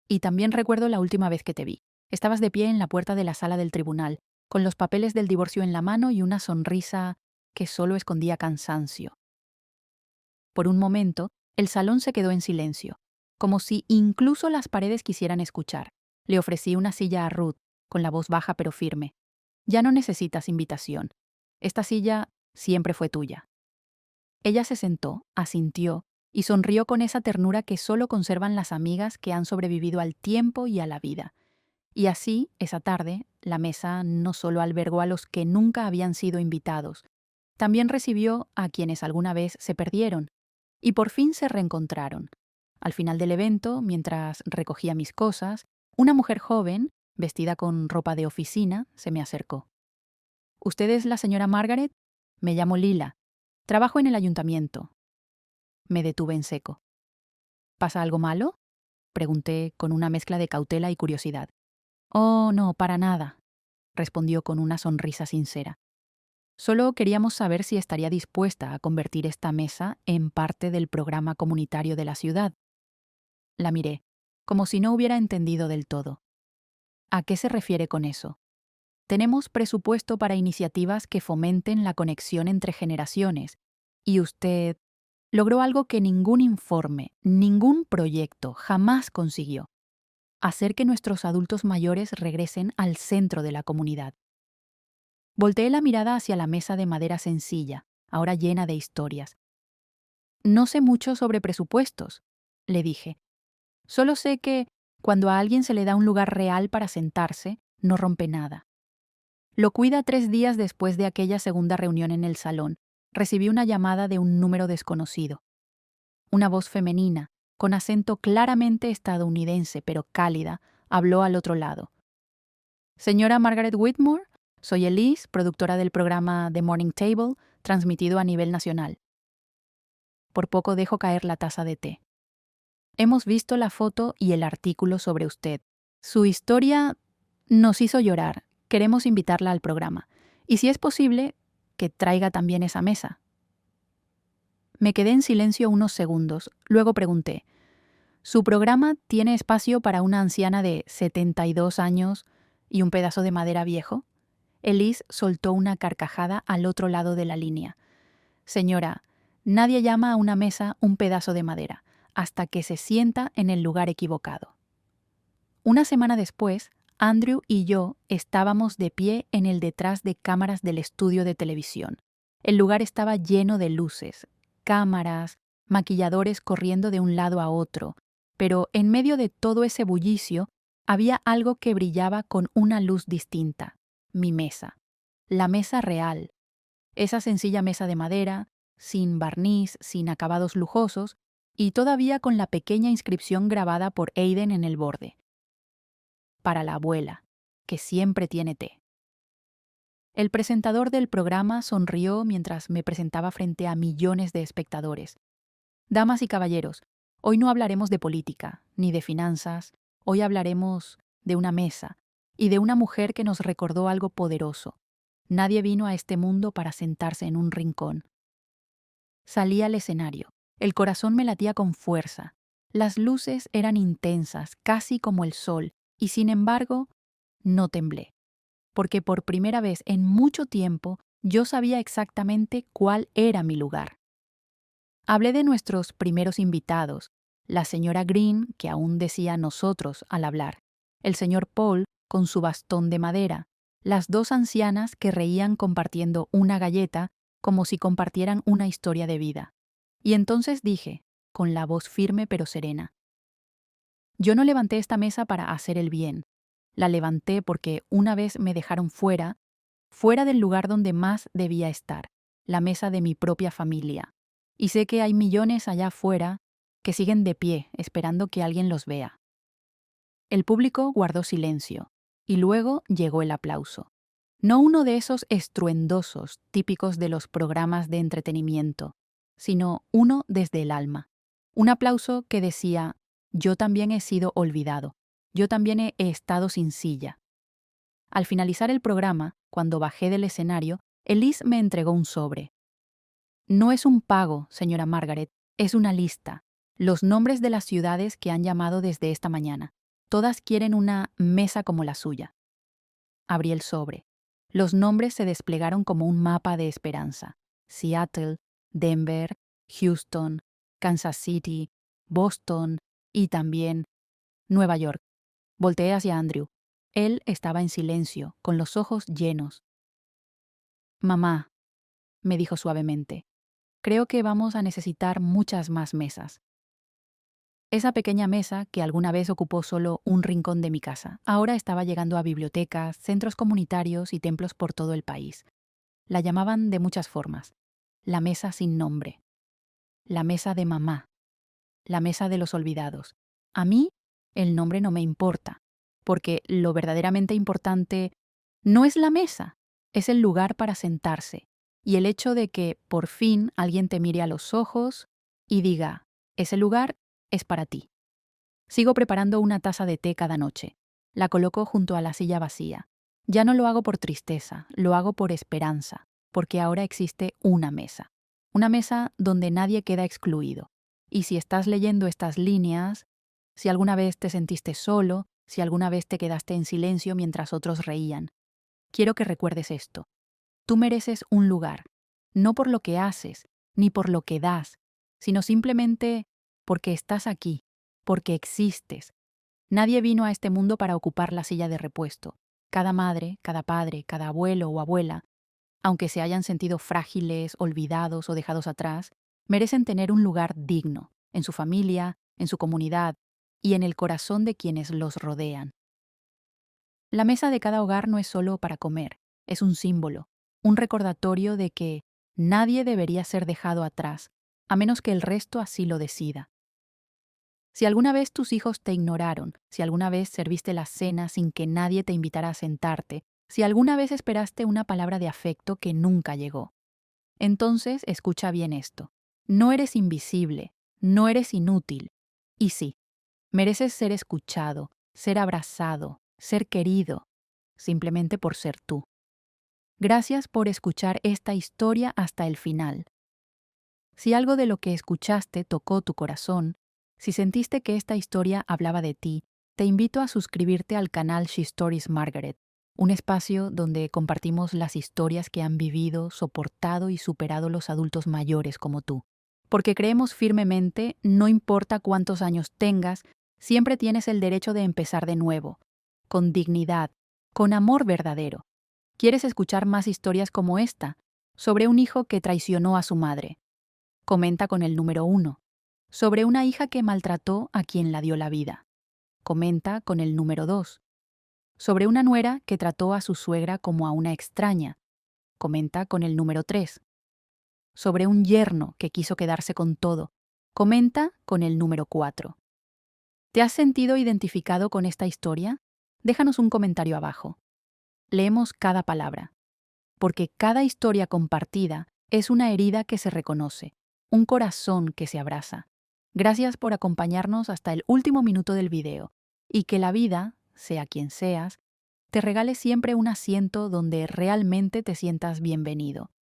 y también recuerdo la última vez que te vi. Estabas de pie en la puerta de la sala del tribunal, con los papeles del divorcio en la mano y una sonrisa que solo escondía cansancio». Por un momento, el salón se quedó en silencio, como si incluso las paredes quisieran escuchar. Le ofrecí una silla a Ruth, con la voz baja pero firme. «Ya no necesitas invitación. Esta silla siempre fue tuya». Ella se sentó, asintió, y sonrió con esa ternura que solo conservan las amigas que han sobrevivido al tiempo y a la vida. Y así, esa tarde, la mesa no solo albergó a los que nunca habían sido invitados, también recibió a quienes alguna vez se perdieron, y por fin se reencontraron. Al final del evento, mientras recogía mis cosas, una mujer joven, vestida con ropa de oficina, se me acercó. «¿Usted es la señora Margaret? Me llamo Lila. Trabajo en el ayuntamiento». Me detuve en seco. «¿Pasa algo malo?», pregunté con una mezcla de cautela y curiosidad. «Oh, no, para nada», respondió con una sonrisa sincera. «Solo queríamos saber si estaría dispuesta a convertir esta mesa en parte del programa comunitario de la ciudad». La miré, como si no hubiera entendido del todo. «¿A qué se refiere con eso?». «Tenemos presupuesto para iniciativas que fomenten la conexión entre generaciones. Y usted Logró algo que ningún informe, ningún proyecto jamás consiguió: hacer que nuestros adultos mayores regresen al centro de la comunidad. Volteé la mirada hacia la mesa de madera sencilla, ahora llena de historias. No sé mucho sobre presupuestos, le dije. Solo sé que, cuando a alguien se le da un lugar real para sentarse, no rompe nada. Lo cuida 3 días después de aquella segunda reunión en el salón. Recibí una llamada de un número desconocido. Una voz femenina, con acento claramente estadounidense pero cálida, habló al otro lado. Señora Margaret Whitmore, soy Elise, productora del programa The Morning Table, transmitido a nivel nacional. Por poco dejo caer la taza de té. Hemos visto la foto y el artículo sobre usted. Su historia nos hizo llorar. Queremos invitarla al programa. Y si es posible, que traiga también esa mesa. Me quedé en silencio unos segundos. Luego pregunté: ¿su programa tiene espacio para una anciana de 72 años y un pedazo de madera viejo? Elise soltó una carcajada al otro lado de la línea. Señora, nadie llama a una mesa un pedazo de madera hasta que se sienta en el lugar equivocado. Una semana después, Andrew y yo estábamos de pie en el detrás de cámaras del estudio de televisión. El lugar estaba lleno de luces, cámaras, maquilladores corriendo de un lado a otro, pero en medio de todo ese bullicio había algo que brillaba con una luz distinta: mi mesa. La mesa real. Esa sencilla mesa de madera, sin barniz, sin acabados lujosos, y todavía con la pequeña inscripción grabada por Aiden en el borde: para la abuela, que siempre tiene té. El presentador del programa sonrió mientras me presentaba frente a millones de espectadores. Damas y caballeros, hoy no hablaremos de política, ni de finanzas. Hoy hablaremos de una mesa y de una mujer que nos recordó algo poderoso. Nadie vino a este mundo para sentarse en un rincón. Salí al escenario. El corazón me latía con fuerza. Las luces eran intensas, casi como el sol, y sin embargo, no temblé, porque por primera vez en mucho tiempo yo sabía exactamente cuál era mi lugar. Hablé de nuestros primeros invitados: la señora Green, que aún decía nosotros al hablar; el señor Paul, con su bastón de madera; las dos ancianas que reían compartiendo una galleta como si compartieran una historia de vida. Y entonces dije, con la voz firme pero serena: yo no levanté esta mesa para hacer el bien. La levanté porque una vez me dejaron fuera del lugar donde más debía estar, la mesa de mi propia familia. Y sé que hay millones allá afuera que siguen de pie esperando que alguien los vea. El público guardó silencio, y luego llegó el aplauso. No uno de esos estruendosos típicos de los programas de entretenimiento, sino uno desde el alma. Un aplauso que decía: yo también he sido olvidado, yo también he estado sin silla. Al finalizar el programa, cuando bajé del escenario, Elise me entregó un sobre. No es un pago, señora Margaret, es una lista. Los nombres de las ciudades que han llamado desde esta mañana. Todas quieren una mesa como la suya. Abrí el sobre. Los nombres se desplegaron como un mapa de esperanza: Seattle, Denver, Houston, Kansas City, Boston y también Nueva York. Volteé hacia Andrew. Él estaba en silencio, con los ojos llenos. Mamá, me dijo suavemente, creo que vamos a necesitar muchas más mesas. Esa pequeña mesa, que alguna vez ocupó solo un rincón de mi casa, ahora estaba llegando a bibliotecas, centros comunitarios y templos por todo el país. La llamaban de muchas formas: la mesa sin nombre, la mesa de mamá, la mesa de los olvidados. A mí, el nombre no me importa, porque lo verdaderamente importante no es la mesa, es el lugar para sentarse, y el hecho de que por fin alguien te mire a los ojos y diga: ese lugar es para ti. Sigo preparando una taza de té cada noche. La coloco junto a la silla vacía. Ya no lo hago por tristeza, lo hago por esperanza, porque ahora existe una mesa. Una mesa donde nadie queda excluido. Y si estás leyendo estas líneas, si alguna vez te sentiste solo, si alguna vez te quedaste en silencio mientras otros reían, quiero que recuerdes esto: tú mereces un lugar, no por lo que haces, ni por lo que das, sino simplemente porque estás aquí, porque existes. Nadie vino a este mundo para ocupar la silla de repuesto. Cada madre, cada padre, cada abuelo o abuela, aunque se hayan sentido frágiles, olvidados o dejados atrás, merecen tener un lugar digno, en su familia, en su comunidad y en el corazón de quienes los rodean. La mesa de cada hogar no es solo para comer, es un símbolo, un recordatorio de que nadie debería ser dejado atrás, a menos que el resto así lo decida. Si alguna vez tus hijos te ignoraron, si alguna vez serviste la cena sin que nadie te invitara a sentarte, si alguna vez esperaste una palabra de afecto que nunca llegó, entonces escucha bien esto. No eres invisible, no eres inútil. Y sí, mereces ser escuchado, ser abrazado, ser querido, simplemente por ser tú. Gracias por escuchar esta historia hasta el final. Si algo de lo que escuchaste tocó tu corazón, si sentiste que esta historia hablaba de ti, te invito a suscribirte al canal She Stories Margaret, un espacio donde compartimos las historias que han vivido, soportado y superado los adultos mayores como tú. Porque creemos firmemente, no importa cuántos años tengas, siempre tienes el derecho de empezar de nuevo, con dignidad, con amor verdadero. ¿Quieres escuchar más historias como esta? Sobre un hijo que traicionó a su madre. Comenta con el número 1. Sobre una hija que maltrató a quien la dio la vida. Comenta con el número 2. Sobre una nuera que trató a su suegra como a una extraña. Comenta con el número 3. Sobre un yerno que quiso quedarse con todo. Comenta con el número 4. ¿Te has sentido identificado con esta historia? Déjanos un comentario abajo. Leemos cada palabra, porque cada historia compartida es una herida que se reconoce, un corazón que se abraza. Gracias por acompañarnos hasta el último minuto del video, y que la vida, sea quien seas, te regale siempre un asiento donde realmente te sientas bienvenido.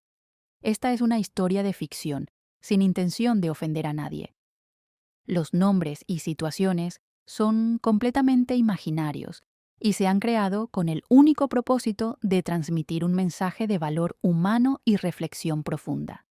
Esta es una historia de ficción, sin intención de ofender a nadie. Los nombres y situaciones son completamente imaginarios y se han creado con el único propósito de transmitir un mensaje de valor humano y reflexión profunda.